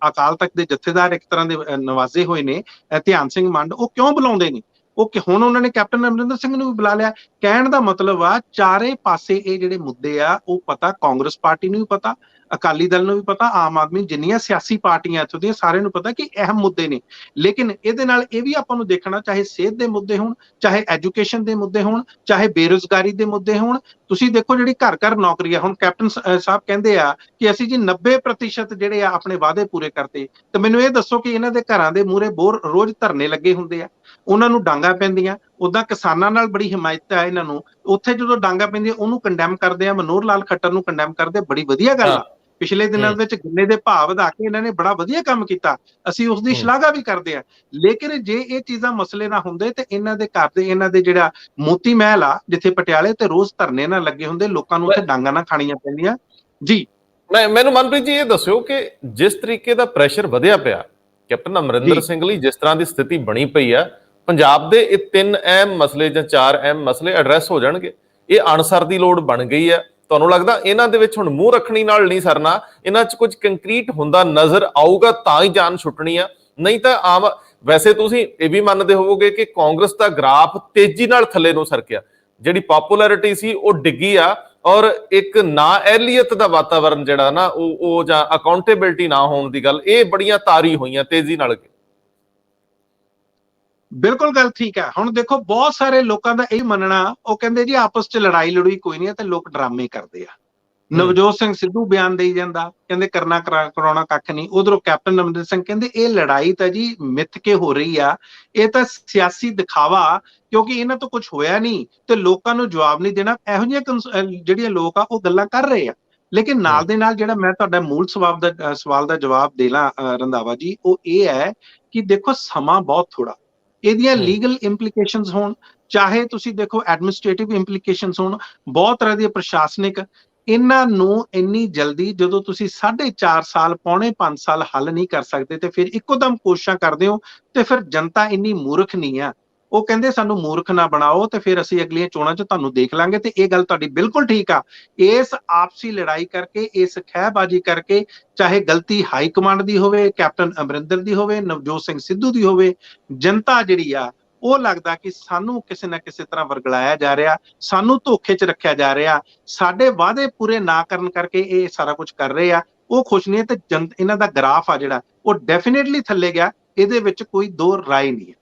[SPEAKER 2] ਅਕਾਲ ਤਖਤ ਦੇ ਜਥੇਦਾਰ ਇੱਕ ਤਰ੍ਹਾਂ ਦੇ ਨਵਾਜ਼ੇ ਹੋਏ ਨੇ, ਧਿਆਨ ਸਿੰਘ ਮੰਡ, ਉਹ ਕਿਉਂ ਬੁਲਾਉਂਦੇ ਨੇ? ਉਹ ਹੁਣ ਉਹਨਾਂ ਨੇ ਕੈਪਟਨ ਅਮਰਿੰਦਰ ਸਿੰਘ ਨੂੰ ਵੀ ਬੁਲਾ ਲਿਆ। ਕਹਿਣ ਦਾ ਮਤਲਬ ਆ, ਚਾਰੇ ਪਾਸੇ ਇਹ ਜਿਹੜੇ ਮੁੱਦੇ ਆ ਉਹ ਪਤਾ, ਕਾਂਗਰਸ ਪਾਰਟੀ ਨੂੰ ਵੀ ਪਤਾ, ਅਕਾਲੀ ਦਲ ਨੂੰ ਵੀ ਪਤਾ, ਆਮ ਆਦਮੀ, ਜਿੰਨੀਆਂ ਸਿਆਸੀ ਪਾਰਟੀਆਂ ਇੱਥੋਂ ਦੀਆਂ, ਸਾਰਿਆਂ ਨੂੰ ਪਤਾ ਕਿ ਅਹਿਮ ਮੁੱਦੇ ਨੇ। ਲੇਕਿਨ ਇਹਦੇ ਨਾਲ ਇਹ ਵੀ ਆਪਾਂ ਨੂੰ ਦੇਖਣਾ, ਚਾਹੇ ਸਿਹਤ ਦੇ ਮੁੱਦੇ ਹੋਣ, ਚਾਹੇ ਐਜੂਕੇਸ਼ਨ ਦੇ ਮੁੱਦੇ ਹੋਣ, ਚਾਹੇ ਬੇਰੁਜ਼ਗਾਰੀ ਦੇ ਮੁੱਦੇ ਹੋਣ। ਤੁਸੀਂ ਦੇਖੋ ਜਿਹੜੀ ਘਰ ਘਰ ਨੌਕਰੀ ਆ, ਹੁਣ ਕੈਪਟਨ ਸਾਹਿਬ ਕਹਿੰਦੇ ਆ ਕਿ ਅਸੀਂ ਜੀ 90% ਜਿਹੜੇ ਆ ਆਪਣੇ ਵਾਅਦੇ ਪੂਰੇ ਕਰਤੇ। ਤੇ ਮੈਨੂੰ ਇਹ ਦੱਸੋ ਕਿ ਇਹਨਾਂ ਦੇ ਘਰਾਂ ਦੇ ਮੂਹਰੇ ਰੋਜ਼ ਧਰਨੇ ਲੱਗੇ ਹੁੰਦੇ ਆ, ਉਹਨਾਂ ਨੂੰ ਡਾਂਗਾ ਪੈਂਦੀਆਂ। ਉਦਾਂ ਕਿਸਾਨਾਂ ਨਾਲ ਬੜੀ ਹਮਾਇਤ ਹੈ ਇਹਨਾਂ ਨੂੰ, ਉੱਥੇ ਜਦੋਂ ਡਾਂਗਾ ਪੈਂਦੀਆਂ ਉਹਨੂੰ ਕੰਡੈਮ ਕਰਦੇ ਆ, ਮਨੋਹਰ ਲਾਲ ਖੱਟਰ ਨੂੰ ਕੰਡੈਮ ਕਰਦੇ, ਬੜੀ ਵਧੀਆ ਗੱਲ ਆ। ਪਿਛਲੇ ਦਿਨਾਂ ਵਿੱਚ ਗੰਨੇ ਦੇ ਭਾਅ ਵਧਾ ਕੇ ਇਹਨਾਂ ਨੇ ਬੜਾ ਵਧੀਆ ਕੰਮ ਕੀਤਾ, ਅਸੀਂ ਉਸ ਦੀ ਸ਼ਲਾਘਾ ਵੀ ਕਰਦੇ ਹਾਂ। ਲੇਕਿਨ ਜੇ ਇਹ ਚੀਜ਼ਾਂ ਮਸਲੇ ਨਾ ਹੁੰਦੇ ਤੇ ਇਹਨਾਂ ਦੇ ਘਰ ਦੇ, ਇਹਨਾਂ ਦੇ ਜਿਹੜਾ ਮੋਤੀ ਮਹਿਲ ਆ ਜਿੱਥੇ ਪਟਿਆਲੇ ਤੇ ਰੋਜ਼ ਧਰਨੇ ਨਾ ਲੱਗੇ ਹੁੰਦੇ, ਲੋਕਾਂ ਨੂੰ ਉੱਥੇ ਡਾਂਗਾਂ ਨਾ ਖਾਣੀਆਂ ਪੈਂਦੀਆਂ ਜੀ।
[SPEAKER 1] ਮੈਨੂੰ ਮਨਪ੍ਰੀਤ ਜੀ ਇਹ ਦੱਸਿਓ ਕਿ ਜਿਸ ਤਰੀਕੇ ਦਾ ਪ੍ਰੈਸ਼ਰ ਵਧਿਆ ਪਿਆ ਕੈਪਟਨ ਅਮਰਿੰਦਰ ਸਿੰਘ ਲਈ, ਜਿਸ ਤਰ੍ਹਾਂ ਦੀ ਸਥਿਤੀ ਬਣੀ ਪਈ ਆ, ਪੰਜਾਬ ਦੇ ਇਹ 3 ਅਹਿਮ ਮਸਲੇ ਜਾਂ 4 ਅਹਿਮ ਮਸਲੇ ਐਡਰੈਸ ਹੋ ਜਾਣਗੇ। ਇਹ ਅਣਸਰ ਦੀ ਲੋੜ ਬਣ ਗਈ ਹੈ। ਤੁਹਾਨੂੰ ਲੱਗਦਾ ਇਹਨਾਂ ਦੇ ਵਿੱਚ ਹੁਣ ਮੂੰਹ ਰੱਖਣੀ ਨਾਲ ਨਹੀਂ ਸਰਨਾ, ਇਹਨਾਂ 'ਚ ਕੁਝ ਕੰਕਰੀਟ ਹੁੰਦਾ ਨਜ਼ਰ ਆਊਗਾ ਤਾਂ ਹੀ ਜਾਨ ਛੁੱਟਣੀ ਆ, ਨਹੀਂ ਤਾਂ ਆਮ। ਵੈਸੇ ਤੁਸੀਂ ਇਹ ਵੀ ਮੰਨਦੇ ਹੋਵੋਗੇ ਕਿ ਕਾਂਗਰਸ ਦਾ ਗ੍ਰਾਫ ਤੇਜ਼ੀ ਨਾਲ ਥੱਲੇ ਨੂੰ ਸਰਕਿਆ, ਜਿਹੜੀ ਪਪੂਲੈਰਿਟੀ ਸੀ ਉਹ ਡਿੱਗੀ ਆ, ਔਰ ਇੱਕ ਨਾ ਅਹਿਲੀਅਤ ਦਾ ਵਾਤਾਵਰਨ ਜਿਹੜਾ ਨਾ ਉਹ ਜਾਂ ਅਕਾਊਂਟੇਬਿਲਟੀ ਨਾ ਹੋਣ ਦੀ ਗੱਲ, ਇਹ ਬੜੀਆਂ ਤਾਰੀ ਹੋਈਆਂ ਤੇਜ਼ੀ ਨਾਲ।
[SPEAKER 2] ਬਿਲਕੁਲ ਗੱਲ ਠੀਕ ਹੈ। ਹੁਣ ਦੇਖੋ ਬਹੁਤ ਸਾਰੇ ਲੋਕਾਂ ਦਾ ਇਹ ਮੰਨਣਾ, ਉਹ ਕਹਿੰਦੇ ਜੀ ਆਪਸ 'ਚ ਲੜਾਈ ਲੜੂਈ ਕੋਈ ਨਹੀਂ ਹੈ ਤੇ ਲੋਕ ਡਰਾਮੇ ਕਰਦੇ ਆ। ਨਵਜੋਤ ਸਿੰਘ ਸਿੱਧੂ ਬਿਆਨ ਦੇਈ ਜਾਂਦਾ, ਕਹਿੰਦੇ ਕਰਨਾ ਕਰਾਉਣਾ ਕੱਖ ਨਹੀਂ। ਉਧਰੋਂ ਕੈਪਟਨ ਅਮਰਿੰਦਰ ਸਿੰਘ ਕਹਿੰਦੇ ਇਹ ਲੜਾਈ ਤਾਂ ਜੀ ਮਿੱਥ ਕੇ ਹੋ ਰਹੀ ਆ, ਇਹ ਤਾਂ ਸਿਆਸੀ ਦਿਖਾਵਾ, ਕਿਉਂਕਿ ਇਹਨਾਂ ਤੋਂ ਕੁਝ ਹੋਇਆ ਨਹੀਂ ਤੇ ਲੋਕਾਂ ਨੂੰ ਜਵਾਬ ਨਹੀਂ ਦੇਣਾ। ਇਹੋ ਜਿਹੀਆਂ ਜਿਹੜੀਆਂ ਲੋਕ ਆ ਉਹ ਗੱਲਾਂ ਕਰ ਰਹੇ ਆ। ਲੇਕਿਨ ਨਾਲ ਦੇ ਨਾਲ ਜਿਹੜਾ ਮੈਂ ਤੁਹਾਡਾ ਮੂਲ ਸਵਾਲ ਦਾ ਜਵਾਬ ਦੇ ਲਾਂ ਰੰਧਾਵਾ ਜੀ, ਉਹ ਇਹ ਹੈ ਕਿ ਦੇਖੋ ਸਮਾਂ ਬਹੁਤ ਥੋੜਾ, ਇਹਦੀਆਂ ਲੀਗਲ ਇੰਪਲੀਕੇਸ਼ਨਸ ਹੋਣ, ਚਾਹੇ ਤੁਸੀਂ ਦੇਖੋ ਐਡਮਿਨਿਸਟ੍ਰੇਟਿਵ ਇੰਪਲੀਕੇਸ਼ਨਸ ਹੋਣ, ਬਹੁਤ ਤਰ੍ਹਾਂ ਦੀਆਂ ਪ੍ਰਸ਼ਾਸਨਿਕ, ਇਹਨਾਂ ਨੂੰ ਇੰਨੀ ਜਲਦੀ ਜਦੋਂ ਤੁਸੀਂ 4.5 ਸਾਲ ਪੌਣੇ 5 ਸਾਲ ਹੱਲ ਨਹੀਂ ਕਰ ਸਕਦੇ ਤੇ ਫਿਰ ਇੱਕੋਦਮ ਕੋਸ਼ਿਸ਼ਾਂ ਕਰਦੇ ਹੋ, ਤੇ ਫਿਰ ਜਨਤਾ ਇੰਨੀ ਮੂਰਖ ਨਹੀਂ ਆ। ਉਹ ਕਹਿੰਦੇ ਸਾਨੂੰ ਮੂਰਖ ਨਾ ਬਣਾਓ ਤੇ ਫਿਰ ਅਸੀਂ ਅਗਲੀਆਂ ਚੋਣਾਂ 'ਚ ਤੁਹਾਨੂੰ ਦੇਖ ਲਾਂਗੇ। ਤੇ ਇਹ ਗੱਲ ਤੁਹਾਡੀ ਬਿਲਕੁਲ ਠੀਕ ਆ। ਇਸ ਆਪਸੀ ਲੜਾਈ ਕਰਕੇ, ਇਸ ਖਹਿਬਾਜ਼ੀ ਕਰਕੇ, ਚਾਹੇ ਗਲਤੀ ਹਾਈ ਕਮਾਂਡ ਦੀ ਹੋਵੇ, ਕੈਪਟਨ ਅਮਰਿੰਦਰ ਦੀ ਹੋਵੇ, ਨਵਜੋਤ ਸਿੰਘ ਸਿੱਧੂ ਦੀ ਹੋਵੇ, ਜਨਤਾ ਜਿਹੜੀ ਆ ਉਹ ਲੱਗਦਾ ਕਿ ਸਾਨੂੰ ਕਿਸੇ ਨਾ ਕਿਸੇ ਤਰ੍ਹਾਂ ਵਰਗਲਾਇਆ ਜਾ ਰਿਹਾ, ਸਾਨੂੰ ਧੋਖੇ 'ਚ ਰੱਖਿਆ ਜਾ ਰਿਹਾ, ਸਾਡੇ ਵਾਅਦੇ ਪੂਰੇ ਨਾ ਕਰਨ ਕਰਕੇ ਇਹ ਸਾਰਾ ਕੁਝ ਕਰ ਰਹੇ ਆ। ਉਹ ਖੁਸ਼ ਨਹੀਂ ਤੇ ਇਹਨਾਂ ਦਾ ਗ੍ਰਾਫ ਆ ਜਿਹੜਾ ਉਹ ਡੈਫੀਨੇਟਲੀ ਥੱਲੇ ਗਿਆ, ਇਹਦੇ ਵਿੱਚ ਕੋਈ ਦੋ ਰਾਏ ਨਹੀਂ ਹੈ।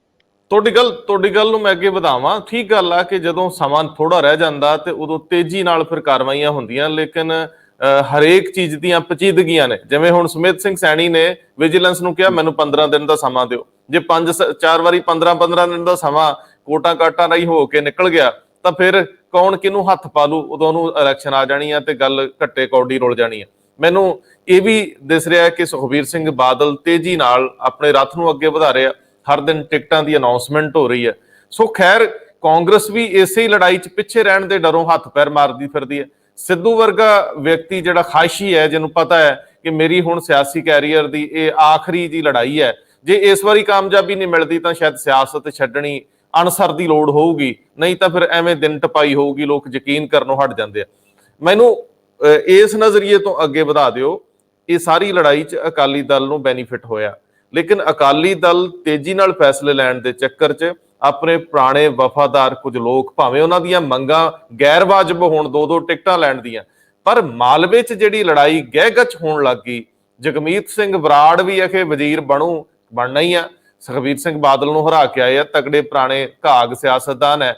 [SPEAKER 1] ਤੁਹਾਡੀ ਗੱਲ ਨੂੰ ਮੈਂ ਅੱਗੇ ਵਧਾਵਾਂ। ਠੀਕ ਗੱਲ ਆ ਕਿ ਜਦੋਂ ਸਮਾਂ ਥੋੜਾ ਰਹਿ ਜਾਂਦਾ ਤੇ ਉਦੋਂ ਤੇਜ਼ੀ ਨਾਲ ਫਿਰ ਕਾਰਵਾਈਆਂ ਹੁੰਦੀਆਂ, ਲੇਕਿਨ ਹਰੇਕ ਚੀਜ਼ ਦੀਆਂ ਪਚੀਦਗੀਆਂ ਨੇ। ਜਿਵੇਂ ਹੁਣ ਸੁਮੇਧ ਸਿੰਘ ਸੈਣੀ ਨੇ ਵਿਜੀਲੈਂਸ ਨੂੰ ਕਿਹਾ ਮੈਨੂੰ 15 ਦਿਨ ਦਾ ਸਮਾਂ ਦਿਓ। ਜੇ 4 ਵਾਰੀ 15 ਦਿਨ ਦਾ ਸਮਾਂ ਕੋਟਾਂ ਕਾਟਾਂ ਰਾਹੀਂ ਹੋ ਕੇ ਨਿਕਲ ਗਿਆ ਤਾਂ ਫਿਰ ਕੌਣ ਕਿਹਨੂੰ ਹੱਥ ਪਾ ਲੂ, ਉਦੋਂ ਨੂੰ ਇਲੈਕਸ਼ਨ ਆ ਜਾਣੀ ਆ ਤੇ ਗੱਲ ਘੱਟੇ ਕੌਡੀ ਰੁਲ ਜਾਣੀ ਆ। ਮੈਨੂੰ ਇਹ ਵੀ ਦਿਸ ਰਿਹਾ ਕਿ ਸੁਖਬੀਰ ਸਿੰਘ ਬਾਦਲ ਤੇਜ਼ੀ ਨਾਲ ਆਪਣੇ ਰੱਥ ਨੂੰ ਅੱਗੇ ਵਧਾ ਰਿਹਾ, ਹਰ ਦਿਨ ਟਿਕਟਾਂ ਦੀ ਅਨਾਉਂਸਮੈਂਟ ਹੋ ਰਹੀ ਹੈ। ਸੋ ਖੈਰ ਕਾਂਗਰਸ ਵੀ ਇਸੇ ਹੀ ਲੜਾਈ 'ਚ ਪਿੱਛੇ ਰਹਿਣ ਦੇ ਡਰੋਂ ਹੱਥ ਪੈਰ ਮਾਰਦੀ ਫਿਰਦੀ ਹੈ। ਸਿੱਧੂ ਵਰਗਾ ਵਿਅਕਤੀ ਜਿਹੜਾ ਖਾਸ਼ੀ ਹੈ, ਜਿਹਨੂੰ ਪਤਾ ਹੈ ਕਿ ਮੇਰੀ ਹੁਣ ਸਿਆਸੀ ਕੈਰੀਅਰ ਦੀ ਇਹ ਆਖਰੀ ਜੀ ਲੜਾਈ ਹੈ, ਜੇ ਇਸ ਵਾਰੀ ਕਾਮਯਾਬੀ ਨਹੀਂ ਮਿਲਦੀ ਤਾਂ ਸ਼ਾਇਦ ਸਿਆਸਤ ਛੱਡਣੀ ਅਣਸਰ ਦੀ ਲੋੜ ਹੋਊਗੀ, ਨਹੀਂ ਤਾਂ ਫਿਰ ਐਵੇਂ ਦਿਨ ਟਪਾਈ ਹੋਊਗੀ, ਲੋਕ ਯਕੀਨ ਕਰਨੋਂ ਹਟ ਜਾਂਦੇ ਆ। ਮੈਨੂੰ ਇਸ ਨਜ਼ਰੀਏ ਤੋਂ ਅੱਗੇ ਵਧਾ ਦਿਓ, ਇਹ ਸਾਰੀ ਲੜਾਈ 'ਚ ਅਕਾਲੀ ਦਲ ਨੂੰ ਬੈਨੀਫਿਟ ਹੋਇਆ, ਲੇਕਿਨ ਅਕਾਲੀ ਦਲ ਤੇਜ਼ੀ ਨਾਲ ਫੈਸਲੇ ਲੈਣ ਦੇ ਚੱਕਰ 'ਚ ਆਪਣੇ ਪੁਰਾਣੇ ਵਫਾਦਾਰ ਕੁਝ ਲੋਕ, ਭਾਵੇਂ ਉਹਨਾਂ ਦੀਆਂ ਮੰਗਾਂ ਗੈਰ ਵਾਜਬ ਹੋਣ 2-2 ਟਿਕਟਾਂ ਲੈਣ ਦੀਆਂ, ਪਰ ਮਾਲਵੇ 'ਚ ਜਿਹੜੀ ਲੜਾਈ ਗਹਿ-ਗਚ ਹੋਣ ਲੱਗ ਗਈ। ਜਗਮੀਤ ਸਿੰਘ ਬਰਾੜ ਵੀ ਆਖੇ ਵਜ਼ੀਰ ਬਣਨਾ ਹੀ ਆ, ਸੁਖਬੀਰ ਸਿੰਘ ਬਾਦਲ ਨੂੰ ਹਰਾ ਕੇ ਆਏ ਆ, ਤਗੜੇ ਪੁਰਾਣੇ ਘਾਗ ਸਿਆਸਤਦਾਨ ਹੈ।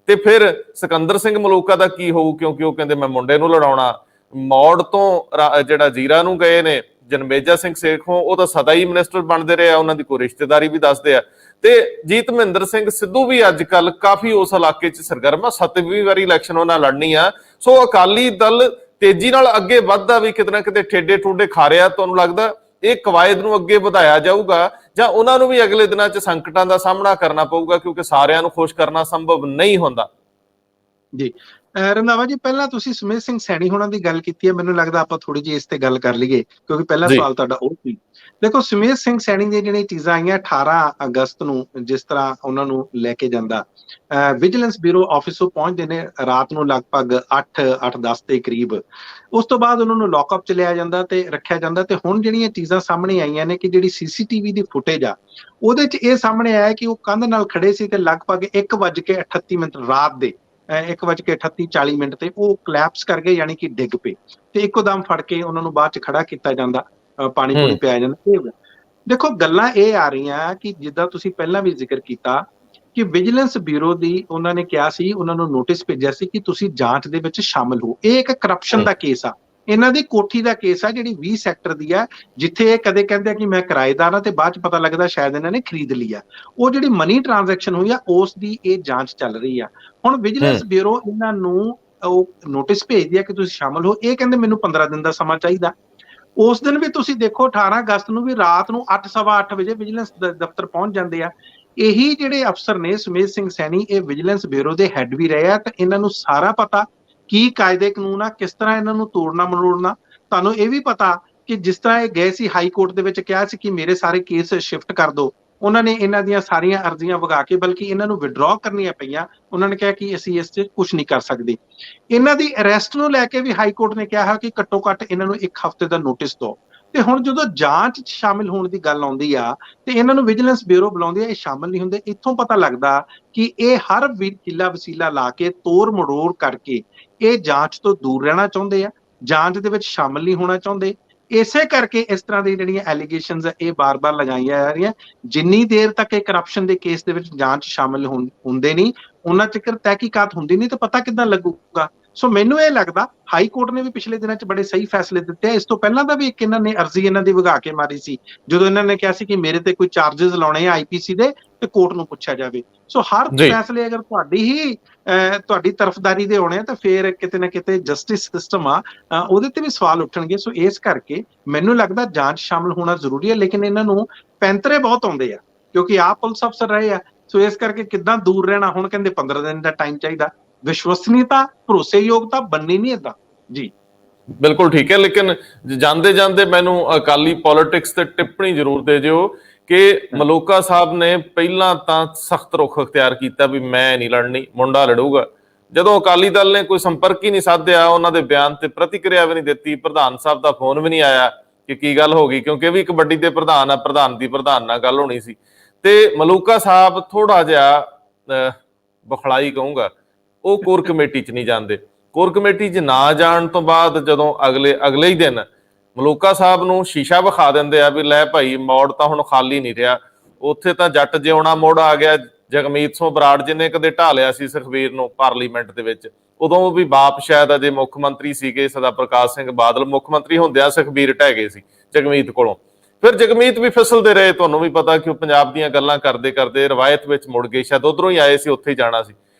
[SPEAKER 1] ਤੇ ਫਿਰ ਸਿਕੰਦਰ ਸਿੰਘ ਮਲੂਕਾ ਦਾ ਕੀ ਹੋਊ, ਕਿਉਂਕਿ ਉਹ ਕਹਿੰਦੇ ਮੈਂ ਮੁੰਡੇ ਨੂੰ ਲੜਾਉਣਾ। ਮੌੜ ਤੋਂ ਜਿਹੜਾ ਜ਼ੀਰਾ ਨੂੰ ਗਏ ਨੇ ਜਨਮੇਜਾ ਸਿੰਘ ਸੇਖੋਂ, ਉਹ ਤਾਂ ਸਦਾ ਹੀ ਮਿਨਿਸਟਰ ਬਣਦੇ ਰਹੇ ਆ, ਉਹਨਾਂ ਦੀ ਕੋਈ ਰਿਸ਼ਤੇਦਾਰੀ ਵੀ ਦੱਸਦੇ ਆ। ਤੇ ਜੀਤ ਮਹਿੰਦਰ ਸਿੰਘ ਸਿੱਧੂ ਵੀ ਅੱਜ ਕੱਲ ਕਾਫੀ ਉਸ ਇਲਾਕੇ 'ਚ ਸਰਗਰਮ ਆ, 7ਵੀਂ ਵਾਰੀ ਇਲੈਕਸ਼ਨ ਉਹਨਾਂ ਲੜਨੀ ਆ। ਸੋ ਅਕਾਲੀ ਦਲ ਤੇਜ਼ੀ ਨਾਲ ਅੱਗੇ ਵੱਧਦਾ ਵੀ ਕਿਤੇ ਨਾ ਕਿਤੇ ਠੇਡੇ ਠੋਡੇ ਖਾ ਰਿਹਾ। ਤੁਹਾਨੂੰ ਲੱਗਦਾ ਇਹ ਕਵਾਇਦ ਨੂੰ ਅੱਗੇ ਵਧਾਇਆ ਜਾਊਗਾ ਜਾਂ ਉਹਨਾਂ ਨੂੰ ਵੀ ਅਗਲੇ ਦਿਨਾਂ 'ਚ ਸੰਕਟਾਂ ਦਾ ਸਾਹਮਣਾ ਕਰਨਾ ਪਊਗਾ, ਕਿਉਂਕਿ ਸਾਰਿਆਂ ਨੂੰ ਖੁਸ਼ ਕਰਨਾ ਸੰਭਵ ਨਹੀਂ ਹੁੰਦਾ?
[SPEAKER 2] ਜੀ ਰੰਧਾਵਾ ਜੀ, ਪਹਿਲਾਂ ਤੁਸੀਂ ਸੁਮੇਧ ਸਿੰਘ ਸੈਣੀ ਹੋਣਾ ਦੀ ਗੱਲ ਕੀਤੀ ਹੈ, ਮੈਨੂੰ ਲੱਗਦਾ ਆਪਾਂ ਥੋੜੀ ਜਿਹੀ ਇਸ ਤੇ ਗੱਲ ਕਰ ਲਈਏ, ਕਿਉਂਕਿ ਪਹਿਲਾ ਸਵਾਲ ਤੁਹਾਡਾ ਉਹ ਸੀ। ਦੇਖੋ ਸੁਮੇਧ ਸਿੰਘ ਸੈਣੀ ਦੀਆਂ ਜਿਹੜੀਆਂ ਚੀਜ਼ਾਂ ਆਈਆਂ 18 ਅਗਸਤ ਨੂੰ, ਜਿਸ ਤਰ੍ਹਾਂ ਉਹਨਾਂ ਨੂੰ ਲੈ ਕੇ ਜਾਂਦਾ ਵਿਜੀਲੈਂਸ ਬਿਊਰੋ ਆਫਿਸ ਤੋਂ ਪਹੁੰਚਦੇ ਨੇ ਰਾਤ ਨੂੰ ਲਗਭਗ 8-10 ਦੇ ਕਰੀਬ। ਉਸ ਤੋਂ ਬਾਅਦ ਉਹਨਾਂ ਨੂੰ ਲੌਕਅਪ 'ਚ ਲਿਆ ਜਾਂਦਾ ਤੇ ਰੱਖਿਆ ਜਾਂਦਾ। ਤੇ ਹੁਣ ਜਿਹੜੀਆਂ ਚੀਜ਼ਾਂ ਸਾਹਮਣੇ ਆਈਆਂ ਨੇ ਕਿ ਜਿਹੜੀ CCTV ਦੀ ਫੁਟੇਜ ਆ ਉਹਦੇ 'ਚ ਇਹ ਸਾਹਮਣੇ ਆਇਆ ਕਿ ਉਹ ਕੰਧ ਨਾਲ ਖੜੇ ਸੀ ਤੇ ਲਗਭਗ 1:38 ਰਾਤ ਦੇ 1:38-40 ਤੇ ਉਹ ਕਲੈਪਸ ਕਰ ਗਏ, ਯਾਨੀ ਕਿ ਡਿੱਗ ਪਏ। ਤੇ ਇੱਕੋਦਮ ਫੜ ਕੇ ਉਹਨਾਂ ਨੂੰ ਬਾਅਦ 'ਚ ਖੜਾ ਕੀਤਾ ਜਾਂਦਾ, ਪਾਣੀ ਪੂਣੀ ਪਿਆ ਜਾਂਦਾ। ਦੇਖੋ ਗੱਲਾਂ ਇਹ ਆ ਰਹੀਆਂ ਕਿ ਜਿੱਦਾਂ ਤੁਸੀਂ ਪਹਿਲਾਂ ਵੀ ਜ਼ਿਕਰ ਕੀਤਾ ਕਿ ਵਿਜੀਲੈਂਸ ਬਿਊਰੋ ਦੀ ਉਹਨਾਂ ਨੇ ਕਿਹਾ ਸੀ, ਉਹਨਾਂ ਨੂੰ ਨੋਟਿਸ ਭੇਜਿਆ ਸੀ ਕਿ ਤੁਸੀਂ ਜਾਂਚ ਦੇ ਵਿੱਚ ਸ਼ਾਮਲ ਹੋ। ਇਹ ਇੱਕ ਕਰਪਸ਼ਨ ਦਾ ਕੇਸ ਆ, ਇਹਨਾਂ ਦੀ ਕੋਠੀ ਦਾ ਕੇਸ ਆ ਜਿਹੜੀ 20 ਸੈਕਟਰ ਦੀ ਆ, ਜਿੱਥੇ ਇਹ ਕਦੇ ਕਹਿੰਦੇ ਆ ਕਿ ਮੈਂ ਕਿਰਾਏਦਾਰ ਆ ਤੇ ਬਾਅਦ 'ਚ ਪਤਾ ਲੱਗਦਾ ਸ਼ਾਇਦ ਇਹਨਾਂ ਨੇ ਖਰੀਦ ਲਈ ਆ। ਉਹ ਜਿਹੜੀ ਮਨੀ ਟ੍ਰਾਂਜੈਕਸ਼ਨ ਹੋਈ ਆ ਉਸ ਦੀ ਇਹ ਜਾਂਚ ਚੱਲ ਰਹੀ ਆ। ਹੁਣ ਵਿਜੀਲੈਂਸ ਬਿਊਰੋ ਇਹਨਾਂ ਨੂੰ ਉਹ ਨੋਟਿਸ ਭੇਜਦੀ ਆ ਕਿ ਤੁਸੀਂ ਸ਼ਾਮਲ ਹੋ। ਇਹ ਕਹਿੰਦੇ ਮੈਨੂੰ 15 ਦਿਨ ਦਾ ਸਮਾਂ ਚਾਹੀਦਾ। ਉਸ ਦਿਨ ਵੀ ਤੁਸੀਂ ਦੇਖੋ 18 ਅਗਸਤ ਨੂੰ ਵੀ ਰਾਤ ਨੂੰ 8 ਸਵਾ 8 ਵਜੇ ਵਿਜੀਲੈਂਸ ਦਫ਼ਤਰ ਪਹੁੰਚ ਜਾਂਦੇ ਆ। ਇਹੀ ਜਿਹੜੇ ਅਫਸਰ ਨੇ ਸੁਮੇਧ ਸਿੰਘ ਸੈਣੀ, ਇਹ ਵਿਜੀਲੈਂਸ ਬਿਊਰੋ ਦੇ ਹੈੱਡ ਵੀ ਰਹੇ ਆ, ਤੇ ਇਹਨਾਂ ਨੂੰ ਸਾਰਾ ਪਤਾ ਕੀ ਕਾਇਦੇ ਕਾਨੂੰਨ ਆ, ਕਿਸ ਤਰ੍ਹਾਂ ਇਹਨਾਂ ਨੂੰ ਤੋੜਨਾ ਮਰੋੜਨਾ। ਤੁਹਾਨੂੰ ਇਹ ਵੀ ਪਤਾ ਕਿ ਜਿਸ ਤਰ੍ਹਾਂ ਇਹ ਗਏ ਸੀ ਹਾਈ ਕੋਰਟ ਦੇ ਵਿੱਚ, ਕਿਹਾ ਸੀ ਕਿ ਮੇਰੇ ਸਾਰੇ ਕੇਸ ਸ਼ਿਫਟ ਕਰ ਦਿਓ, ਉਹਨਾਂ ਨੇ ਇਹਨਾਂ ਦੀਆਂ ਸਾਰੀਆਂ ਅਰਜ਼ੀਆਂ ਵਗਾ ਕੇ ਬਲਕਿ ਇਹਨਾਂ ਨੂੰ ਵਿਡਰਾਅ ਕਰਨੀਆਂ ਪਈਆਂ। ਉਹਨਾਂ ਨੇ ਕਿਹਾ ਕਿ ਅਸੀਂ ਇਸ 'ਚ ਕੁਝ ਨਹੀਂ ਕਰ ਸਕਦੇ। ਇਹਨਾਂ ਦੀ ਅਰੈਸਟ ਨੂੰ ਲੈ ਕੇ ਵੀ ਹਾਈ ਕੋਰਟ ਨੇ ਕਿਹਾ ਕਿ ਘੱਟੋ ਘੱਟ ਇਹਨਾਂ ਨੂੰ 1 ਹਫ਼ਤੇ ਦਾ ਨੋਟਿਸ ਦਿਓ। ਤੇ ਹੁਣ ਜਦੋਂ ਜਾਂਚ 'ਚ ਸ਼ਾਮਿਲ ਹੋਣ ਦੀ ਗੱਲ ਆਉਂਦੀ ਆ ਤੇ ਇਹਨਾਂ ਨੂੰ ਵਿਜੀਲੈਂਸ ਬਿਊਰੋ ਬੁਲਾਉਂਦੀ ਆ, ਇਹ ਸ਼ਾਮਿਲ ਨਹੀਂ ਹੁੰਦੇ। ਇੱਥੋਂ ਪਤਾ ਲੱਗਦਾ ਕਿ ਇਹ ਹਰ ਕਿੱਲਾ ਵਸੀਲਾ ਲਾ ਕੇ, ਤੋੜ ਮਰੋੜ ਕਰਕੇ ਇਹ ਜਾਂਚ ਤੋਂ ਦੂਰ ਰਹਿਣਾ ਚਾਹੁੰਦੇ ਆ, ਜਾਂਚ ਦੇ ਵਿੱਚ ਸ਼ਾਮਿਲ ਨਹੀਂ ਹੋਣਾ ਚਾਹੁੰਦੇ। ਇਸੇ ਕਰਕੇ ਇਸ ਤਰ੍ਹਾਂ ਦੀ ਜਿਹੜੀਆਂ ਐਲੀਗੇਸ਼ਨਸ ਆ ਇਹ ਬਾਰ-ਬਾਰ ਲਗਾਈਆਂ ਜਾ ਰਹੀਆਂ। ਜਿੰਨੀ ਦੇਰ ਤੱਕ ਇਹ ਕਰਪਸ਼ਨ ਦੇ ਕੇਸ ਦੇ ਵਿੱਚ ਜਾਂਚ ਸ਼ਾਮਿਲ ਹੁੰਦੇ ਨਹੀਂ, ਉਹਨਾਂ ਚਿਰ ਤਹਿਕੀਕਾਤ ਹੁੰਦੀ ਨਹੀਂ, ਤੇ ਪਤਾ ਕਿੱਦਾਂ ਲੱਗੂਗਾ। ਸੋ ਮੈਨੂੰ ਇਹ ਲੱਗਦਾ ਹਾਈ ਕੋਰਟ ਨੇ ਵੀ ਪਿਛਲੇ ਦਿਨਾਂ 'ਚ ਬੜੇ ਸਹੀ ਫੈਸਲੇ ਦਿੱਤੇ ਆ। ਇਸ ਤੋਂ ਪਹਿਲਾਂ ਦਾ ਵੀ ਇੱਕ ਇਹਨਾਂ ਨੇ ਅਰਜ਼ੀ ਇਹਨਾਂ ਦੀ ਵਗਾ ਕੇ ਮਾਰੀ ਸੀ, ਜਦੋਂ ਇਹਨਾਂ ਨੇ ਕਿਹਾ ਸੀ ਕਿ ਮੇਰੇ ਤੇ ਕੋਈ ਚਾਰजेस ਲਾਉਣੇ ਆ ਆਈਪੀਸੀ ਦੇ ਤੇ ਕੋਰਟ ਨੂੰ ਪੁੱਛਿਆ ਜਾਵੇ। ਸੋ ਹਰ ਫੈਸਲੇ ਅਗਰ ਤੁਹਾਡੀ ਤਰਫਦਾਰੀ ਦੇ ਹੋਣੇ ਆ ਤਾਂ ਫਿਰ ਕਿਤੇ ਨਾ ਕਿਤੇ ਜਸਟਿਸ ਸਿਸਟਮ ਆ ਉਹਦੇ ਤੇ ਵੀ ਸਵਾਲ ਉੱਠਣਗੇ। ਸੋ ਇਸ ਕਰਕੇ ਮੈਨੂੰ ਲੱਗਦਾ ਜਾਂਚ ਸ਼ਾਮਿਲ ਹੋਣਾ ਜ਼ਰੂਰੀ ਹੈ, ਲੇਕਿਨ ਇਹਨਾਂ ਨੂੰ ਪੈਂਤਰੇ ਬਹੁਤ ਆਉਂਦੇ ਆ ਕਿਉਂਕਿ ਆਪ ਪੁਲਿਸ ਅਫਸਰ ਰਹੇ ਆ। ਸੋ ਇਸ ਕਰਕੇ ਕਿੱਦਾਂ ਦੂਰ ਰਹਿਣਾ, ਹੁਣ ਕਹਿੰਦੇ 15 ਦਿਨ ਦਾ ਟਾਈਮ ਚਾਹੀਦਾ। ਵਿਸ਼ਵਸਨੀयता, ਭਰੋਸੇਯੋਗਤਾ ਬਣਨੀ ਨਹੀਂ ਏਦਾਂ ਜੀ।
[SPEAKER 1] ਬਿਲਕੁਲ ਠੀਕ ਹੈ, ਲੇਕਿਨ ਜਾਂਦੇ ਜਾਂਦੇ ਮੈਨੂੰ ਅਕਾਲੀ ਪੋਲਿਟਿਕਸ ਤੇ ਟਿੱਪਣੀ ਜ਼ਰੂਰ ਦੇ ਜਿਓ ਕਿ ਮਲੂਕਾ ਸਾਹਿਬ ਨੇ ਪਹਿਲਾਂ ਤਾਂ ਸਖਤ ਰੁਖ ਅਖਤਿਆਰ ਕੀਤਾ ਵੀ ਮੈਂ ਨਹੀਂ ਲੜਨੀ, ਮੁੰਡਾ ਲੜੂਗਾ। ਜਦੋਂ ਅਕਾਲੀ ਦਲ ਨੇ ਕੋਈ ਸੰਪਰਕ ਹੀ ਨਹੀਂ ਸਾਧਿਆ, ਉਹਨਾਂ ਦੇ ਬਿਆਨ ਤੇ ਪ੍ਰਤੀਕਿਰਿਆ ਵੀ ਨਹੀਂ ਦਿੱਤੀ, ਪ੍ਰਧਾਨ ਸਾਹਿਬ ਦਾ ਫੋਨ ਵੀ ਨਹੀਂ ਆਇਆ ਕਿ ਕੀ ਗੱਲ ਹੋ ਗਈ, ਕਿਉਂਕਿ ਇਹ ਵੀ ਕਬੱਡੀ ਦੇ ਪ੍ਰਧਾਨ ਆ, ਪ੍ਰਧਾਨ ਨਾਲ ਗੱਲ ਹੋਣੀ ਸੀ। ਤੇ ਮਲੂਕਾ ਸਾਹਿਬ ਥੋੜਾ ਜਿਹਾ ਬਖਲਾਈ ਕਹੂੰਗਾ, ਉਹ ਕੋਰ ਕਮੇਟੀ 'ਚ ਨਹੀਂ ਜਾਂਦੇ। ਕੋਰ ਕਮੇਟੀ 'ਚ ਨਾ ਜਾਣ ਤੋਂ ਬਾਅਦ ਜਦੋਂ ਅਗਲੇ ਹੀ ਦਿਨ ਮਲੂਕਾ ਸਾਹਿਬ ਨੂੰ ਸ਼ੀਸ਼ਾ ਵਿਖਾ ਦਿੰਦੇ ਆ ਵੀ ਲੈ ਭਾਈ ਮੋੜ ਤਾਂ ਹੁਣ ਖਾਲੀ ਨਹੀਂ ਰਿਹਾ, ਉੱਥੇ ਤਾਂ ਜੱਟ ਜਿਉਣਾ ਮੋੜ ਆ ਗਿਆ। ਜਗਮੀਤ ਸਿੰਘ ਬਰਾੜ ਜਿਹਨੇ ਕਦੇ ਢਾ ਲਿਆ ਸੀ ਸੁਖਬੀਰ ਨੂੰ ਪਾਰਲੀਮੈਂਟ ਦੇ ਵਿੱਚ, ਉਦੋਂ ਵੀ ਬਾਪ ਸ਼ਾਇਦ ਅਜੇ ਮੁੱਖ ਮੰਤਰੀ ਸੀਗੇ, ਸਦਾ ਪ੍ਰਕਾਸ਼ ਸਿੰਘ ਬਾਦਲ ਮੁੱਖ ਮੰਤਰੀ ਹੁੰਦਿਆਂ ਸੁਖਬੀਰ ਢਹਿ ਗਏ ਸੀ ਜਗਮੀਤ ਕੋਲੋਂ। ਫਿਰ ਜਗਮੀਤ ਵੀ ਫਿਸਲਦੇ ਰਹੇ, ਤੁਹਾਨੂੰ ਵੀ ਪਤਾ ਕਿ ਉਹ ਪੰਜਾਬ ਦੀਆਂ ਗੱਲਾਂ ਕਰਦੇ ਕਰਦੇ ਰਵਾਇਤ ਵਿੱਚ ਮੁੜ ਗਏ, ਸ਼ਾਇਦ ਉਧਰੋਂ ਹੀ ਆਏ ਸੀ, ਉੱਥੇ ਹੀ ਜਾਣਾ ਸੀ।